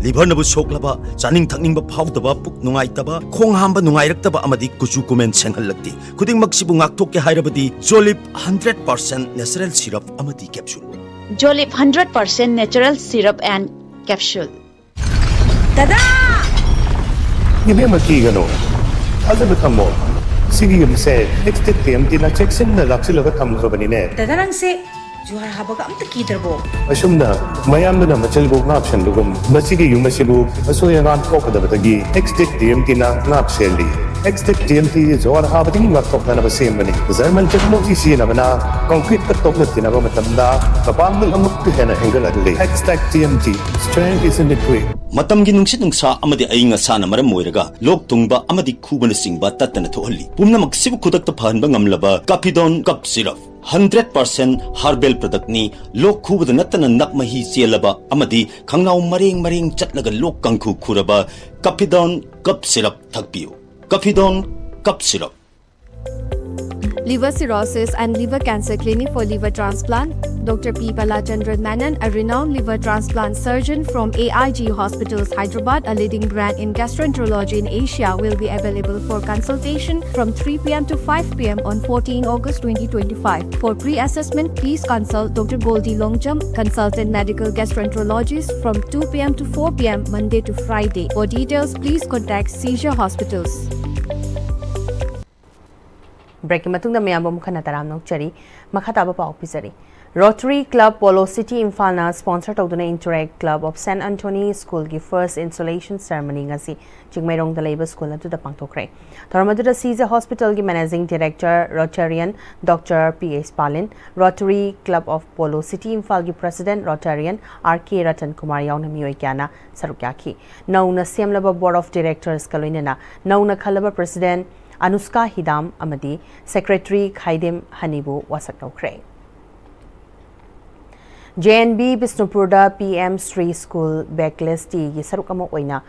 liver Nabu सोखलबा चानिंग थकनिंग फाउदबा पुक नुंगाइतबा खोंग हांबा नुंगाइरक्तबा अमदि कुचु कुमेन सेंगहलक्ति खुदिंग मक्सिबु ngakthokke हाइरबदि जोलिप 100% नेचुरल सिरप अमदि कैप्सूल जोलिप 100% नेचुरल सिरप एंड कैप्सूल दादा ये मकी गनो अदब थमो सिगी से नेक्स्ट टीम दिना चेक्सन न लाक्सिलगा थमग्रबनिने दादा नंग से जुहार हाबगा अमत कीदरबो असुमना मयामना मचलबो नाप्शन दुगम मसिगी युमसिबु असोयगान कोकदबदगी नेक्स्ट टीम दिना नापसेली नेक्स्ट टीम ती जुहार हाबदिंग नापतोकना बसेमबनी जर्मन टेक्नोलॉजी सिनबना कंक्रीट का तोकनतिना मतमदा कपांग अमुक हेना हेंगलदले #TMT strength is in the way मतमगी नुंसित नुंसा अमदि अइंग असाना मरम मोइरगा लोक तुंगबा अमदि खुबन सिंगबा तत्तना थोहली पुमनमक सिबु खुदकत फहनबा ngamlaba काफिडोन कप सिरप 100% हर्बल प्रोडक्ट नि लोक खुबद नतन नकमही चेलबा अमदि खंगनाउ मरेंग मरेंग चटलगा लोक कंखु खुरबा काफिडोन कप सिरप थकपियो काफिडोन कप syrup Liver Cirrhosis and Liver Cancer Clinic for Liver Transplant. Dr. P. Balachandran Menon, a renowned liver transplant surgeon from AIG Hospitals, Hyderabad, a leading brand in gastroenterology in Asia, will be available for consultation from 3 p.m. to 5 p.m. on 14 August 2025. For pre-assessment, please consult Dr. Goldie Longjam, consultant medical gastroenterologist, from 2 p.m. to 4 p.m. Monday to Friday. For details, please contact Seizure Hospitals. Break की मतुंग द मयाम मुखना तराम नोकचरी मखाताबा पाउ पिजरी रोटरी क्लब पोलो सिटी इम्फालना स्पॉन्सर तौदुना interact club of saint Antony school की first installation ceremony ngasi Chingmeirong द लेबर स्कूल अदुदा पांगथोखरे थरमदुदा सीजे हॉस्पिटल की managing director Rotarian doctor PS Palin Rotary club of polo city Imphal की president Rotarian RK Ratan Kumar याउना मियोय क्याना सरुक्याखी नौना सेमलबा बोर्ड ऑफ डायरेक्टर्स कलोइनेना नौना खलबा प्रेसिडेंट अनुष्का हिदाम अमदी सेक्रेटरी खाइदेम हनीबू वासक नौखरे JNB बिष्णुपुरदा PM-Istv स्कूल बैकलेस्टी की सरुकम ओइना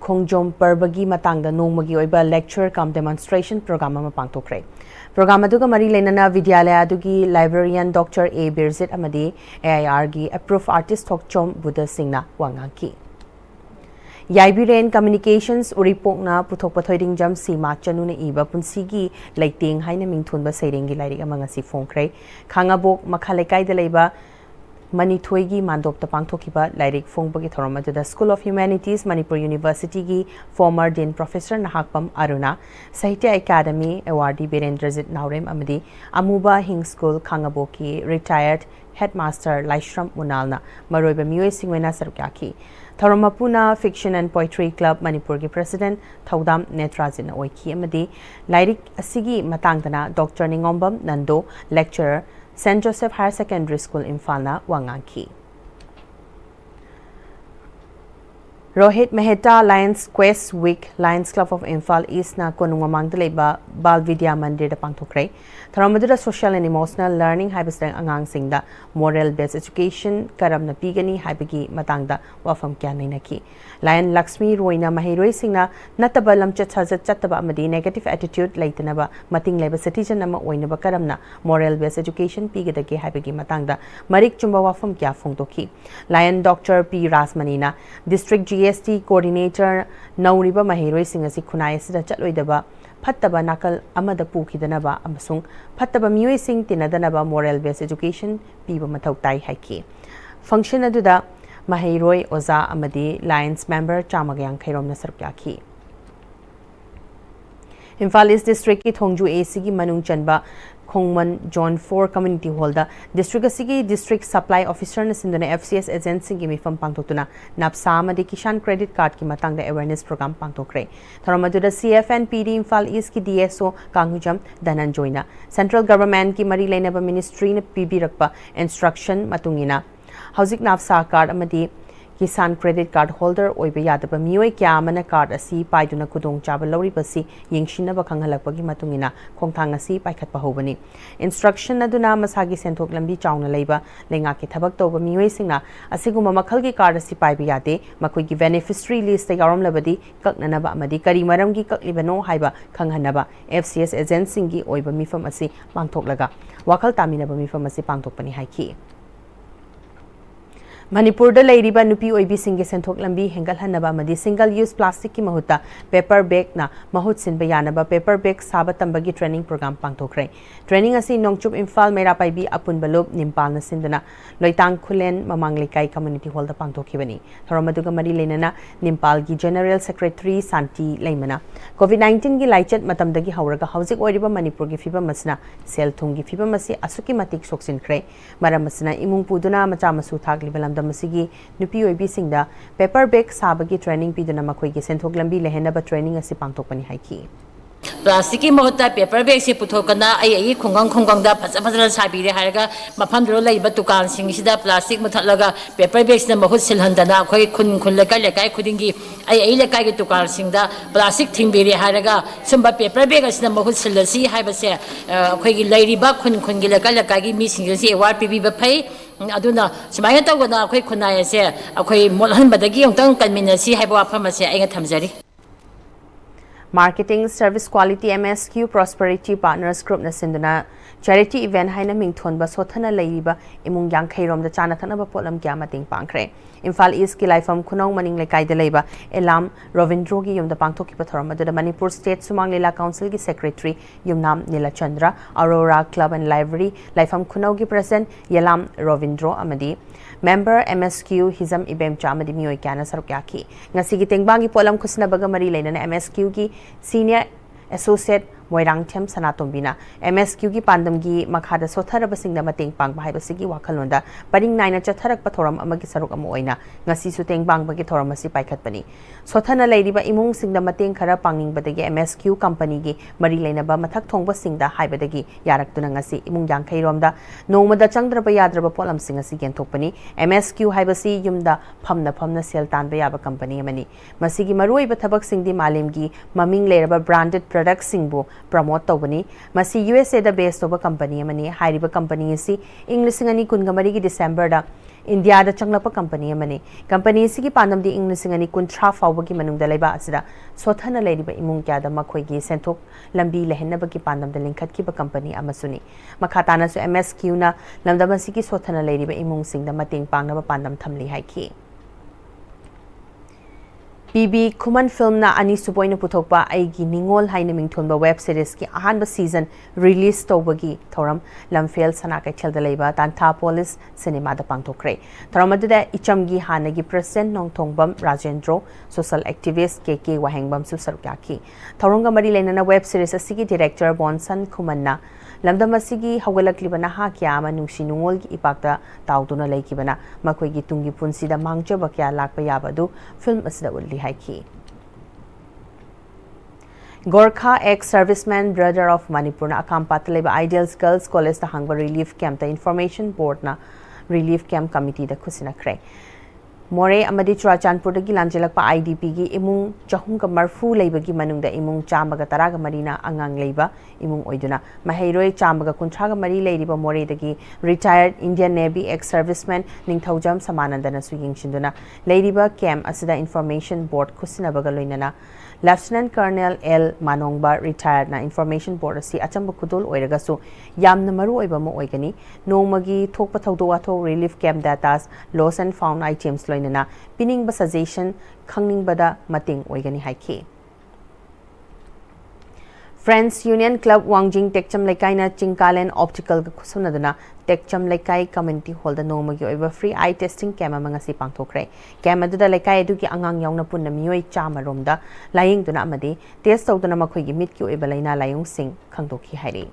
खोंगजोम पर्बगी मतंगदा नोंमगी ओइबा लेक्चर कम डेमोन्स्ट्रेशन प्रोग्राम अमा पांगथोखरे प्रोग्राम अदुगा मरी लेनना विद्यालय अदुगी लाइब्रेरियन डॉक्टर ए बिरजित अमदी AIR की अप्रूव आर्टिस्ट थोकचोम बुद्ध सिंहना वांगांकी याइबिरेन कम्युनिकेशंस उरिपोकना पुथोकपथोइदिंग जम सीमा चनुने इबा पुंसीगी लैतेंग हाइना मिंथुनबा सैरेंगी लाइरिक अमा ngasi फोंख्रे खांगाबोक मखालेकाइदा लेबा Manithoi gi mandop ta pangthokiba lairik phongbagi thoram aduda School of Humanities Manipur University gi former Dean Professor Nahakpam Aruna Sahitya Academy awardee Birendrajit Naurem amadi Amuba Hing School Khangaboki retired headmaster Laishram Munalna maroiba mioi singwena sarkyaki Thoramapuna Fiction and Poetry Club Manipur gi president Thaudam Netrajin oiki amadi lairik asigi matangdana Dr Ningombam Nando lecturer St. Joseph Higher Secondary School Imphal Wangangki. Rohit Mehta Lions Quest Week Lions Club of Imphal East na konungmamang daleba Bal Vidya Mandir da pangthokre. Tharamadura social and emotional learning haibasang angang singda moral based education karam na pigani haibagi matangda wafam kya nainaki. Lion Lakshmi Roina Mahiroi singna nataba lamchat hazat chataba amadi negative attitude laitanaba mating leba citizen nama oinaba karamna moral based education pigadagi haibagi matangda marik chumba wafam kya phongtoki. Lion Dr. P. Rasmanina District GST Coordinator Nauriba Mahiroi Singasi Kunai Sida Chatloidaba Pattaba Nakal Amada Pukidanaba Amasung Pattaba Mui Sing Tinadanaba Moral Based Education Piba Matautai Haiki. Function Aduda Mahiroi Oza Amadi Lions Member Chamagayang Kairom Nasarkyaki. Imphal East District ki Thongju AC ki Manung Chanba Khongman John 4 Community Hall da District Asigi District Supply Officer na sinduna FCS agency gi mifam pangtotuna napsa amadi Kishan Credit Card ki matang da awareness program pangtokre tharamadu da CFN PD Imphal East ki DSO Kanghujam Dananjoina Central Government ki mari lainaba ministry na pibirakpa instruction matungina hauzik napsa card amadi Kisan Credit Card Holder oiba yadaba mioi kya amana card asi paiduna kudong chaba lori basi yingshina khanghalakpagi matungina khongthang asi paikhatpa hobani instruction aduna masagi senthok lambi chauna leiba lenga ki thabak toba mioi singna asiguma makhal gi card asi paiba yade makoi gi beneficiary list ta yarom labadi kaknanaba amadi kari maram gi kaklibano haiba khanghanaba FCS agency gi oiba mifam asi pangthoklaga wakhal taminaba mifam asi pangthokpani haiki Manipur da lairiba nupi oibi singe senthok lambi hengal hanaba amadi single use plastic ki mahuta paper bag na mahut sinba yanaba paper bag saba tambagi training program pangthokre training asi nongchup Imphal Mera Paibi apun balub nimpal na sindana loitang khulen mamang lekai community hall da pangthokhibani thoramaduga mari lenana nimpal gi general secretary Santi Laimana COVID-19 gi laichat matamdagi hauraga hauzik oiriba Manipur gi fiba masna sel thung gi fiba masi asuki matik soksin kre maram masna imung puduna macha masu thakli balam Masigi nupi oibi singda paper bag sabagi training piduna makhoi gi senthok lambi lehenaba training asi pangthokpani haiki Plastic ki mohota paper bag se puthokana ai khongang da phajana sabire haraga mafam dro leiba tukan sing sida plastic muthlaga paper bags na mahut silhandana khoi khun lekai khudingi ai lekai gi tukan sing da plastic thingbiri haraga sumba paper bag asna mahut silasi haibase khoi gi leiriba khun gi lekai gi mi sing si award pibi ba phai aduna sumaya tawgana khoi khunai se khoi molhan badagi yongtang kanminasi haiba phamase ai nga thamjari Marketing Service Quality MSQ Prosperity Partners Group na sinduna charity event haina mingthonba sothana leiba imung yang khairom da chana thanaba polam kya mating pangkre Imphal East ki laifam khunong maning lekai da leiba Elam Rovindro gi yumda pangthoki pathoram da Manipur State Sumang Lila Council ki Secretary Yumnam Nilachandra Aurora Club and Library laifam khunong gi President Yelam Rovindro amadi Member MSQ Hizam Ibem Chamadi Mioi Kana Sarukyaki Ngasigi Tengbangi Polam Kusnabaga Mari Lena MSQ ki Senior Associate Moirang Them Sanatombina MSQ ki Pandam gi Makhada Sothara Basingda Mateng Pang Bahai Basigi Wakalonda Paring Naina Chatharak Pathoram Amagi Saruk Amoina Ngasi Su Tengbang Bagi Thoramasi Paikat Pani Sothana Ladiba Imung Singda Mateng Khara Panging Badagi MSQ Company gi Mari Lena Ba Mathak Thongba Singda Haibadagi Yarak Tuna Ngasi Imung Yang Khairomda Nomada Changdraba Yadraba Polam Singasi Gentokpani MSQ Haibasi Yumda Phamna Sel Tanba Yaba Company Mani Masigi Marui Bathabak Singdi Malim gi Maming Leraba branded products Singbu promote tawbani masi USA da based over company amani hairiba company si English ngani kungamari gi December da India da changlapa company amani company si gi pandam di English ngani kun tra fawba gi manung da laiba asida sothana leiriba imung kya da makhoi gi senthok lambi lehenaba gi pandam da linkhat ki ba company amasuni makhatana su MSQ na lamda masi gi sothana leiriba imung sing da mateng pangna ba pandam thamli haiki PB Kuman film na ani suboy na putok pa ay giningol hay naming tunba web series ki ahan ba season release to bagi thoram lamfel sana kay cheldalayba tanta police cinema da pangtokre thoram aduda ichamgi hanagi president nong thongbam Rajendro social activist KK wahengbam su sarkyaki thoronga mari lena na web series asigi director Bonsan Kumanna lamdam asigi hawalakliba na ha kya ama nungsi nungol gi ipakta tawduna laikibana makoi gi tungi punsida mangjaba kya lakpa yabadu film asida ulli haiki Gorkha ex-serviceman brother of Manipur na akampatleba Ideals Girls College ta hangba relief camp ta information board na relief camp committee da khusina kre More amadi Churachandpur da gilanjelak pa IDP gi imung chahung ka marfu leiba gi manung da imung chamaga taraga marina angang leiba imung oiduna mahairoi chamaga kuntraga mari leiriba more da gi retired Indian Navy ex-serviceman ningthaujam samanandana su yingchinduna leiriba camp asida information board khusina baga loinana Lieutenant Colonel L. Manongba retired na information board asi achamba kudol oiragasu yamna maru oiba mo oigani nongmagi thokpa thawdo watho relief camp datas lost and found items loinana pining ba suggestion khangning bada mating oigani haiki Friends Union Club Wangjing Tekcham Laikai na Chingkalen Optical Kusunadana Tekcham Laikai Community Hall da Nomagi over free eye testing camera mga si pangthokre camera da Laikai edu ki angang yaw na pun na miyoi chama romda laying duna amadi test tawduna makhoi gi mit ki oiba laina layong sing khangdoki hairi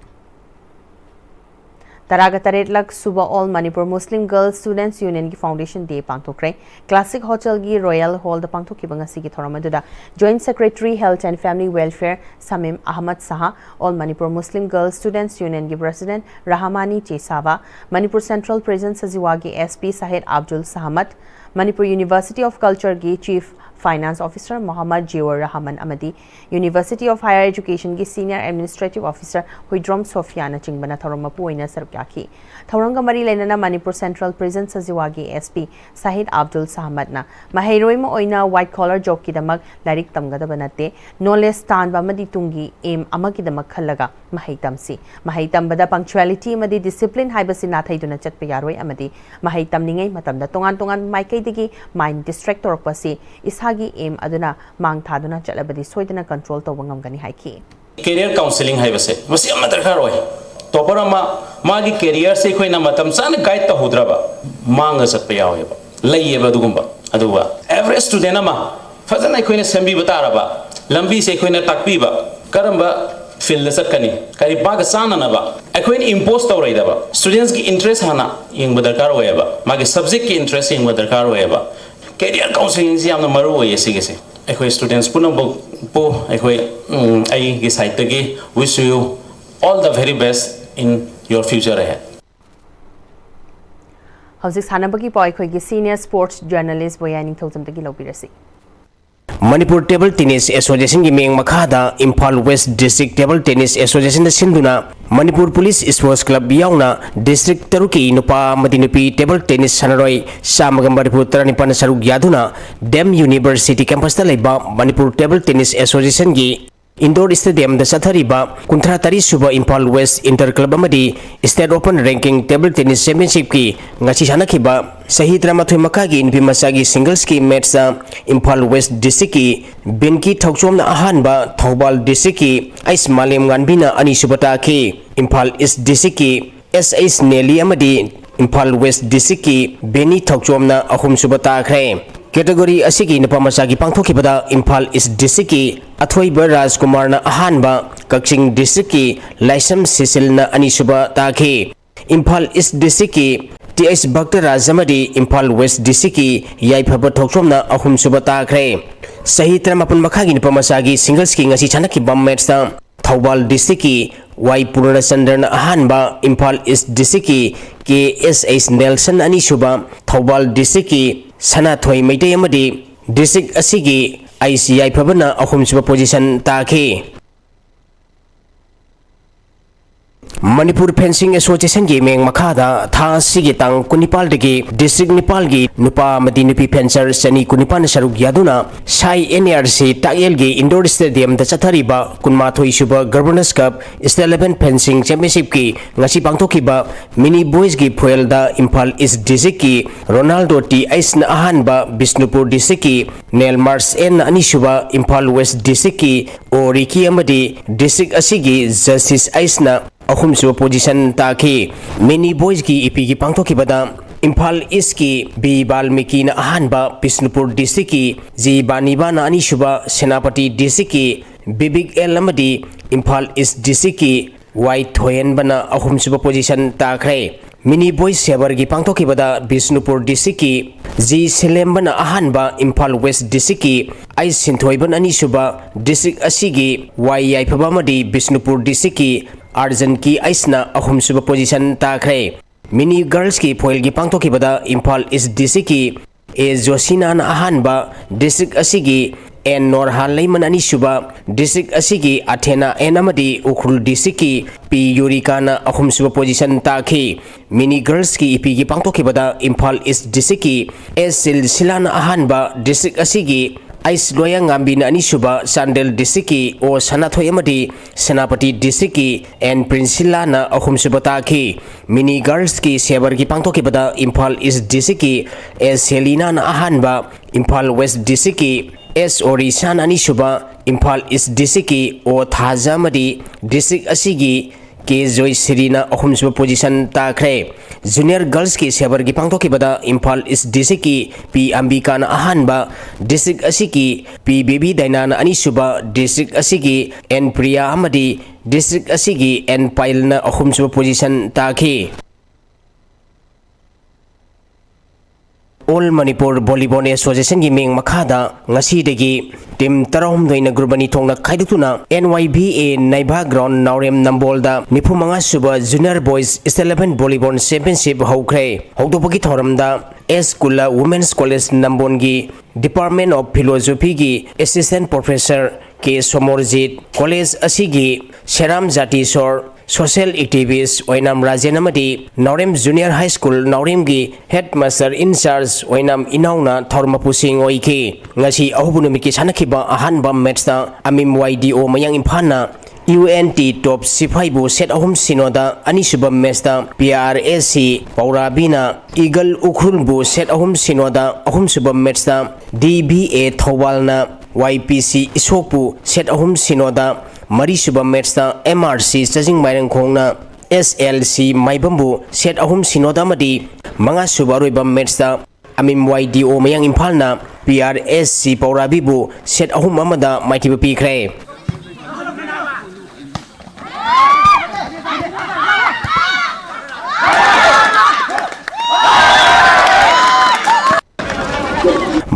Taraga Taret Lak Suba All Manipur Muslim Girls Students Union ki Foundation Day pangthokre Classic Hotel gi Royal Hall da pangthoki banga si ki thoramadu Joint Secretary Health and Family Welfare Samim Ahmad Saha All Manipur Muslim Girls Students Union ki President Rahamani Chesawa Manipur Central Prison Sajiwa ki SP Sahid Abdul Sahamat Manipur University of Culture ki Chief Finance Officer Muhammad Jiwar Rahman Amadi University of Higher Education ki Senior Administrative Officer Huidrom Sofiana Chingbana Thoromapu oina sarpyaki Thoranga mari lenana Manipur Central Prison Sajiwagi SP Sahid Abdul Sahamat na mahairoi mo oina white collar job ki damak larik tamgada banate knowledge tan ba madi tungi aim amaki damak khalaga mahaitam si mahaitam bada punctuality madi discipline haibasi na thaiduna chatpa yaroi amadi mahaitam ningai matamda tongan maikai digi mind distract torpasi ishagi aim aduna mang thaduna chalabadi soidana control to bangamgani haiki career counseling haibase masi amma darkar hoy topar ama magi career se khoina matam san guide ta hudraba manga satpa yawe ba layeba dugumba aduwa every student ama fazana khoina sembi bataraba lambi se khoina takpi ba karamba field sakani kari baga sanana ba akoin impose tawraida ba students ki interest hana yeng badarkar hoy ba magi subject ki interest yeng badarkar hoy ba career counseling si amna maru hoy ese gese akhoi students punam po akhoi ai gi site gi wish you all the very best in your future ahead Hauzik Sanabagi Poi Khoi gi senior sports journalist Boyaning Thousam tagi lobirasi Manipur Table Tennis Association ki meng makhada Imphal West District Table Tennis Association da sinduna Manipur Police Sports Club yauna district taruki nupa madinupi table tennis sanaroi samaga Manipur taranipan saruk yaduna Dem University campus da laiba Manipur Table Tennis Association gi Indoor Stadium da sathariba kunthra tari suba Imphal West Inter Club amadi State Open Ranking Table Tennis Championship ki ngachi sanakhiba sahi 13 makagi inpi masagi singles ki match sa Imphal West District ki Benki Thokchom na ahanba Thobal District ki Ais Malem Nganbina ani subata ki Imphal East District ki S.S. Nelly amadi Imphal West District ki Beni Thokchom na ahum subata khre Category asigi napamasa ki pangthokibada Imphal East District ki Athoiba Rajkumar na ahanba Kakching District ki Laisam Cecil na anisuba takhi Imphal East District ki T.S. Bhakta Rajamadi Imphal West District ki Yaipaba Thokchom na ahum suba takre Sahi 13 makhagi napamasa ki singles ki ngasi chanaki bam match ta Thobal District ki Y Purana Chandran ahanba Imphal East District ki K.S.H. Nelson anisuba Thobal District ki Sanathoi Maitei amadi district asigi ICI phabana ahum suba position takhi Manipur Fencing Association gi meng makhada tha sigi tang kunipal degi district nipal gi nupa madi nupi fencer sani kunipan saruk yaduna sai NRC Tayel gi indoor stadium da chathariba kunmathoi suba governors cup state 11 fencing championship ki ngasi pangthokiba mini boys gi foil da Imphal East district ki Ronaldo T Ice na ahanba Bisnupur district ki Nel Mars N anisuba Imphal West district ki Oriki amadi district asigi Justice Ice na ahum suba position taki mini boys ki ipi ki pangthoki bada Imphal East ki B Balmiki na ahanba Bisnupur district ki Ji Baniba na ani suba Senapati district ki Bibig L amadi Imphal East district ki Y Thoyen bana ahum suba position takre mini boys sever gi pangthoki bada Bisnupur district ki Ji Selem bana ahanba Imphal West district ki I Sinthoi ban ani suba district asigi Y Yaipaba amadi Bisnupur district ki Arjan ki Aisna ahum suba position takre mini girls ki foil gi pangthoki bada Imphal East district ki A Josina na ahanba district asigi N Norhan Layman ani suba district asigi Athena N amadi Ukhrul district ki P Yurika na ahum suba position takhi mini girls ki ipi gi pangthoki bada Imphal East district ki S Silsila na ahanba district asigi Ais Loya Ngambi na ani suba Sandel district ki O Sanathoi amadi Senapati district ki N Prinsila na ahum suba takhi mini girls ki sever gi pangthoki bada Imphal East district ki S Selina na ahanba Imphal West district ki S Orisan ani suba Imphal East district ki O Thaja amadi district asigi K Joy Sirina ahum suba position takre junior girls ki sever gi pangthoki bada Imphal East district ki P Ambika na ahanba district asigi P Baby Daina na ani suba district asigi N Priya amadi district asigi N Pail na ahum suba position takhi All Manipur Volleyball Association gi meng makhada ngasi degi team tarahum doina gurbani thongna khaidutuna NYBA Naiba Ground Naurem Nambol da nifumanga suba Junior Boys 11 Volleyball Championship hokre hokdopagi thoramda S Kula Women's College Nambon gi Department of Philosophy gi Assistant Professor K Somorjit College asigi Seram Jatisor Social Activist Oinam Rajan amadi Naurem Junior High School Naurem gi Headmaster in charge Oinam Inauna Thormapusing oike ngasi ahubunumi ki sanakiba ahanba match na Amim YDO mayang imphana UNT top sifaibu set ahum sinoda anisuba match na PRSC Paurabina Eagle Ukhrulbu set ahum sinoda ahum suba match na DBA Thawalna YPC Isopu set ahum sinoda Mari suba match na MRC Chajing Mairang Khongna SLC Maibambu set ahum sinoda madi manga suba roiba match na Amim YDO mayang Imphal na PRSC Paurabibu set ahum amada maitiba pikre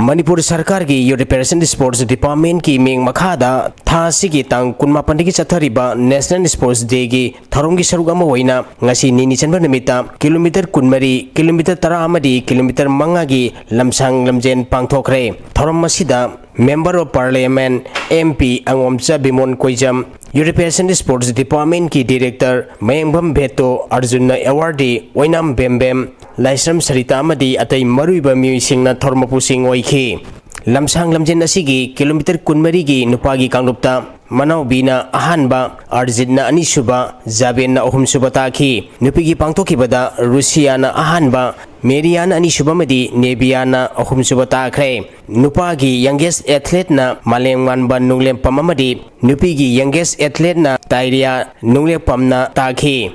Manipur Sarkar ki European Sports Department ki meng makhada tha sigi tang kunma pandigi chathariba National Sports Day gi tharonggi sarugama hoina ngasi nini chanba namita kilometer kunmari kilometer tara amadi kilometer manga gi lamsang lamjen pangthokre thorom masida Member of Parliament MP Angomcha Bimon Koijam European Sports Department ki Director Mayangbam Beto Arjuna Awardee Oinam Bembem Laisram Sarita amadi atai maruiba miusingna thormapusing oike lamsang lamjen asigi kilometer kunmari gi nupagi kanglupta Manawbina ahanba Arjitna anisuba Zabena ahum suba taki nupigi pangtoki bada Rusiana ahanba Mariana anisuba madi Nebiana ahum suba takre nupagi youngest athlete na Malengmanba nunglem pamamadi nupigi youngest athlete na Tairia nunglem pamna taki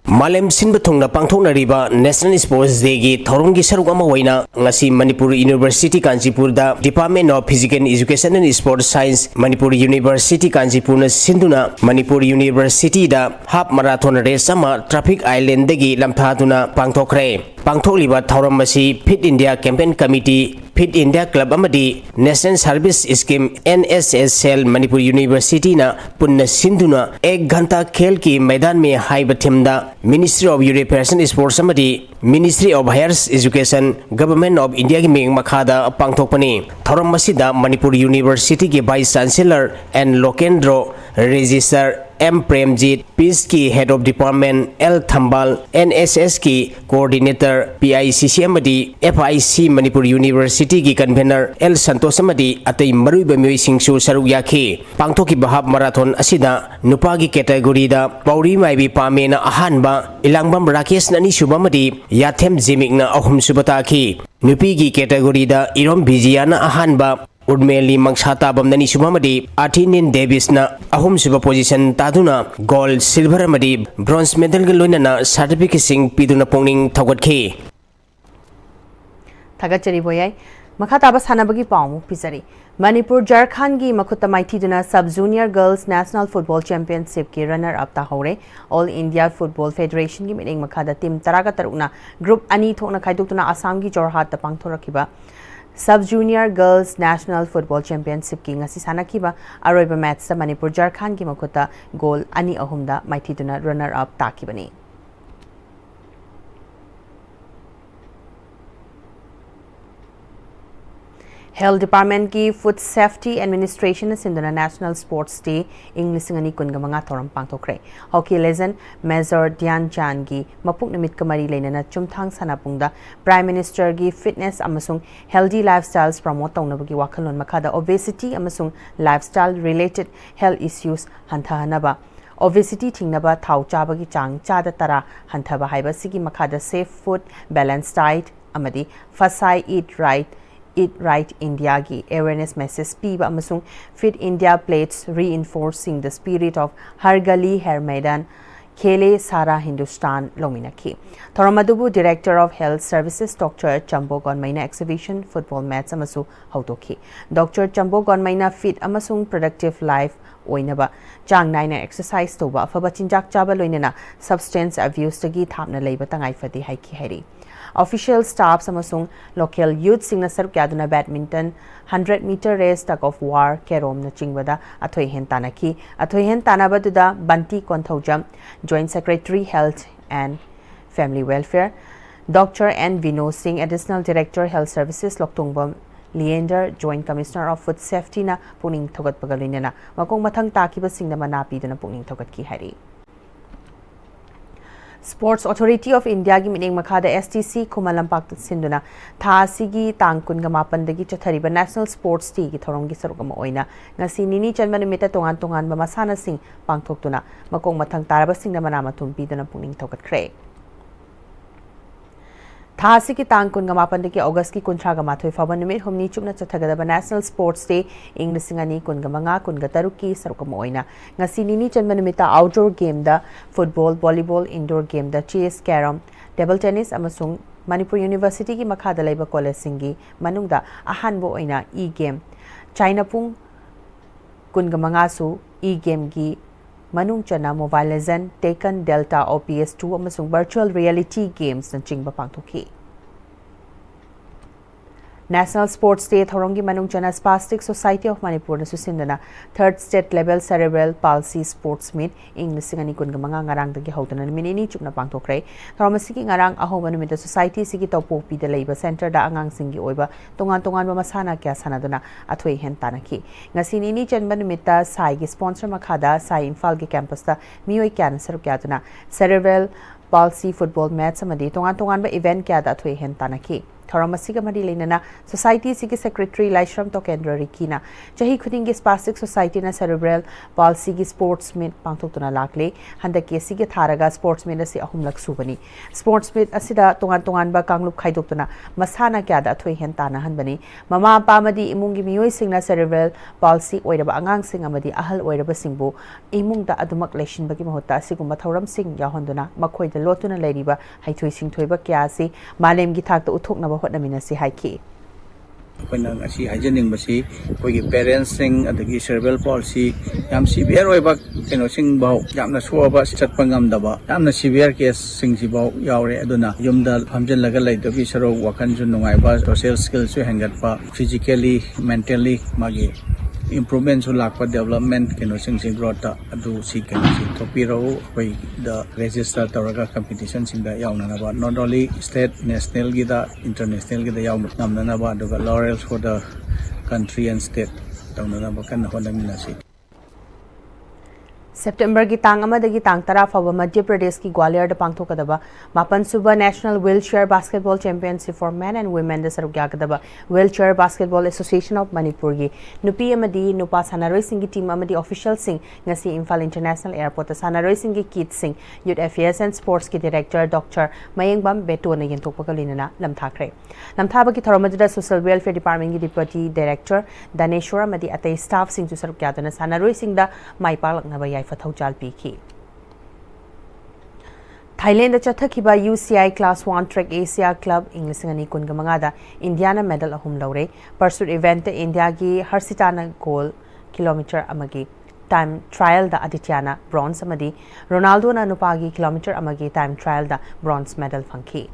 Malem Sinba Thongna pangthoknariba National Sports Day gi thoronggi saruk ama hoina ngasi Manipur University Kanchipur da Department of Physical Education and Sports Science Manipur University Kanchipur na sinduna Manipur University da half marathon race ama Traffic Island dagi lamthaduna pangthokre pangthokliba thoram masi Fit India Campaign Committee Fit India Club amadi National Service Scheme NSSL Manipur University na punna sinduna 1 ghanta khel ki maidan mein haiba thimda Ministry of European Sports amadi Ministry of Higher Education Government of India ki meng makhada pangthokpani thoram masida Manipur University ki Vice Chancellor and Lokendro Register M Premjit, Peace की Head of Department L Thambal, NSS की Coordinator PICC amadi FIC Manipur University की Convener L Santos amadi atai maruiba miyoi singsu saruk yakhi pangthoki bahab marathon asida nupa की category da pauri maibi pamena ahanba ilangbam Rakesh nani subamadi Yathem Jimik na ahum subata ki nupi की category da Irom Bijiana ahanba Urmeli Mangsata Bamnani Subamadi, Atinin Davis na ahum suba position taduna gold, silver amadi, bronze medal galunana certificate sing piduna pongning tawat ke. Thagachari boyai, Makataba Sanabagi Pau, Pisari. Manipur Jharkhand gi Makuta Maitiduna Sub Junior Girls National Football Championship ki runner up tahore All India Football Federation gi meeting Makada team Taraga Taruna Group Ani Thokna Khaidukuna Assam gi Jorhat ta pangthorakiba Sub Junior Girls National Football Championship ki ngasi sanakiba aroiba match sa Manipur Jharkhand gi Makuta goal ani ahumda Maitiduna runner up takibani. Health Department की Food Safety Administration सिंधुना National Sports Day English ngani kungamanga thoram pangthokre hockey legend Major Dhyan Chand की mapuk nimit kamari leinana chumthang sanapungda Prime Minister की fitness amasung healthy lifestyles promote tawnabagi wakhalon makada obesity amasung lifestyle related health issues hanthahanaba obesity thingnaba thau chabagi chang chada tara hanthaba haiba sigi makada safe food balanced diet amadi fasai Eat Right India ki awareness message piba amasung Fit India plates reinforcing the spirit of Har Gali Har Maidan Khele Sara Hindustan Lominaki. Thoramadubu Director of Health Services Dr. Chambo Gonmaina exhibition football match amasu hautoki. Dr. Chambo Gonmaina fit amasung productive life oinaba chang naina exercise toba afaba chinjak chaba loinena substance abuse tagi thapna leiba tangai fadi haiki hairi. Official staffs amasung local youth singna saruk yaduna badminton 100-meter race tug of war kerom na chingbada athoi hen tanaki athoi hen tanabaduda Banti Konthaujam Joint Secretary Health and Family Welfare Dr. N Vinod Singh Additional Director Health Services Loktongbam Leander Joint Commissioner of Food Safety na puning thogat pagalinena makong mathang takiba singna manapi duna puning thogat ki hari. Sports Authority of India ki meeting makada STC Kumalampak sinduna tha sigi tangkun gamapan dagi chathariba National Sports Day ki thorong gi sarugama oina ngasi nini chanma numita tongan ba masana sing pangthoktuna makong mathang taraba singna manama tumpi duna puning thokat khre tha sigi tangkun gamapan dagi August ki kunthra gamathoi faban numit humni chupna chathagadaba National Sports Day English ngani kungamanga kungataruki sarugama oina ngasi nini chanma numita outdoor game da football volleyball indoor game da chess carom table tennis amasung Manipur University ki makhada laiba college singi manungda ahanbo oina e-game China pung kungamanga su e-game gi manung chana Mobile Legend Taken Delta or PS2 amasung virtual reality games na chingba pangthoki. National Sports Day thorongi manung chana Spastic Society of Manipur na susindana 3rd State Level Cerebral Palsy Sports Meet English ngani kungamanga ngarang dagi hautana minini chupna pangthokre thromasiki ngarang ahoma numita society sigi tawpokpi da leiba center da angang singi oiba tongan ba masana kya sanaduna athoi hen tanaki ngasi nini chanba numita sai gi sponsor makhada sai Imphal gi campus da mioi kyan saru kyaduna cerebral palsy football match amadi tongan ba event kya da athoi hen tanaki Thoramasiga Madi Lenana Society Sigi Secretary Laishram Tokendra Rikina Chahi Khudingi Spastic Society na Cerebral Palsy gi Sports Meet Pangthoktuna lakle handaki sigi tharaga Sports Meet asi ahum lak subani Sports Meet asida tongan ba kanglup khaidoktuna masana kya da athoi hen tana hanbani mama pa madi imungi miyoi singna Cerebral Palsy oiraba angang sing amadi ahal oiraba singbu imung da adumak leshin bagi mahota siguma thoram sing yahonduna makhoi da lotuna leiriba haithoi singthoiba kya si malem gi thak ta uthokna hotnamina si haiki When I see hygienic machine, we parents sing at the cerebral palsy, Yam severe way back, sing bow, Yamna Swaba, Satpangam Daba, Yamna severe case sings about Yaure Aduna, Yumdal, Hamjan Lagalai, the Visero, Wakanjun Noiba, social skills to hang at physically, mentally, Magi. Improvements will lack for development, sing brota, do seek and Topiro, by the register Toraga competitions in the Yaunanaba, not only state, national Gida, international Gida Yaun Namnanaba, the laurels for the country and state. September ki tang amadagi tang tara fawa Madhya Pradesh ki Gwalior da pangthokadaba Mapan Suba National Wheelchair Basketball Championship for Men and Women da sarugyakadaba Wheelchair Basketball Association of Manipur gi nupi amadi nupa sanaroi sing ki team amadi official sing ngasi Imphal International Airport da sanaroi sing ki kit sing Youth Affairs and Sports ki Director Dr. Mayengbam Beto na yenthokpa kalinana lamthakre lamthaba ki thoromadda Social Welfare Department ki Deputy Director Daneshwar amadi atay staff sing su sarukyadana sanaroi sing da maipalaknaba yai Thauchal Piki. Thailand Chathakiba UCI Class 1 Track Asia Club English Ngani Kungamangada Indiana medal ahum laure pursuit event India gi Harsitana goal kilometer amagi time trial da Adityana bronze amadi Ronaldo na nupagi kilometer amagi time trial da bronze medal fangki.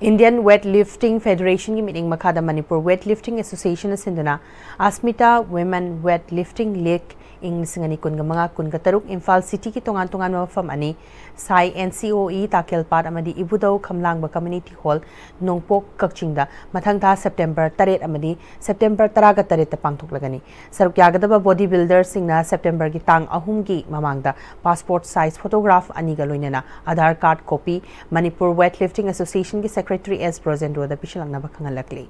Indian Weightlifting Federation ki meeting makada Manipur Weightlifting Association sinduna Asmita Women Weightlifting League ing singani kun gamanga kun kataruk Imphal City ki tongan mafam ani Sai NCOE takel pat amadi Ibudau Kamlangba Community Hall Nongpok Kakchingda mathangtha September 3 amadi September 3 ta pangthoklagani sarukyagadaba bodybuilder singna September ki tang ahum gi mamangda passport size photograph ani ga loinana Aadhaar card copy Manipur Weightlifting Association ki Secretary S. Brozendo da Pishalangna Bakangalakli.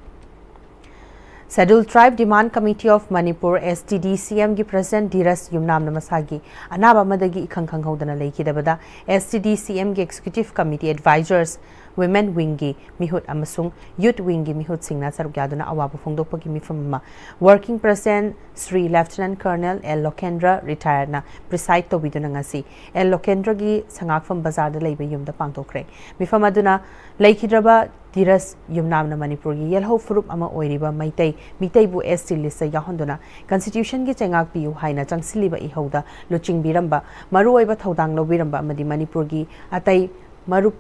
Scheduled Tribe Demand Committee of Manipur STDCM ki President Dhiras Yumnam Namasagi Anaba Madagi Ikangkang Hodana Laikidabada STDCM ki Executive Committee Advisors Women Wingi Mihut Amasung Youth Wingi Mihut Singna Sarugyaduna Awabu Fongdokpagi Mifamma Working President Sri Lieutenant Colonel L. Lokendra retired na preside to biduna ngasi L. Lokendra gi Sangakfam Bazar da Laiba Yumda Pangtokre Mifamaduna Laikidraba Dhiras Yumnam na Manipur gi Yelho Furup ama oiriba Mitai bu ST list yahonduna Constitution gi chengak piu haina changsiliba ihoda luching biramba maruoiba thodang lo biramba amadi Manipur gi atai marup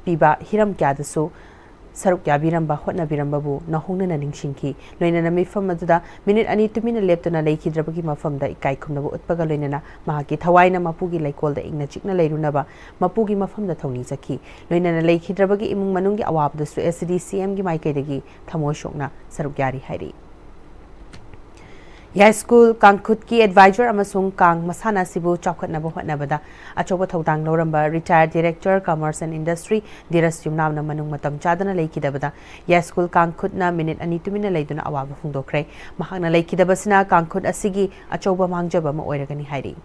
piba hiram kyadasu saruk kya biramba hotna biramba bu nahongna na ningsingki loinana mifam aduda minute ani tumina leptuna leikidrabagi mafamda ikai khumnabu utpaga loinana mahaki thawaina mapugi laikolda ingna chikna leirunaba mapugi mafamda thawni jaki loinana leikidrabagi imung manunggi awabdasu SDCM gi maikaidagi thamoi shokna saruk yari hairi Yai School Kangkut ki advisor amasung Kang Masana Sibu Chakhatnaba Hotnabada Achoba Thodang Loramba retired Director Commerce and Industry Dhiras Yumnam na manung matam chadana leikidabada Yai School Kangkut na minute ani tumina leiduna awaba fungdokre mahakna leikidabasina Kangkut asigi achoba mangjaba ma oiragani hairi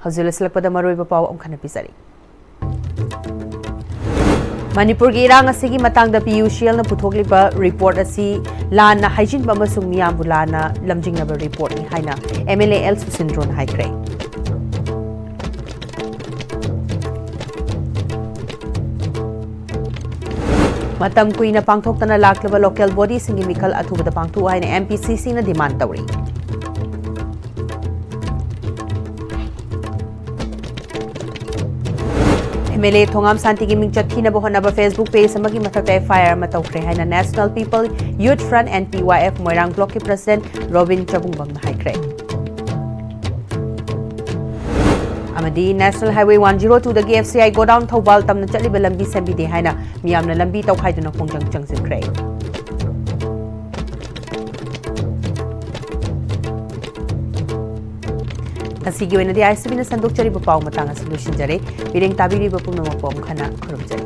Hazul silakpada maroiba paw amkhana pisari Manipur ki irang asigi matangda PUCL na puthokliba report asi lana hygiene ba masung miyam bulana lamjing na report ni haina MLA El Susindron haikre Matam kuina pangthok tana laklaba local body singi mikal athubada pangthu haina MPCC na demand tawri MLA Thongam Santi gi mingchat thina bohonaba Facebook page amagi mathakta FIR matawkre haina National People Youth Front NPYF Moirang Block ki President Robin Chabungbam na haikre Amadi National Highway 102 dagi FCI go down Thobal tamna chaliba lambi sembi de haina miyamna lambi tawkhaiduna khongjang changsikre Asigi wenadi ICB na sandok chari bapaw matanga solution jare bireng tabiri bapum na mapom khana khurum jare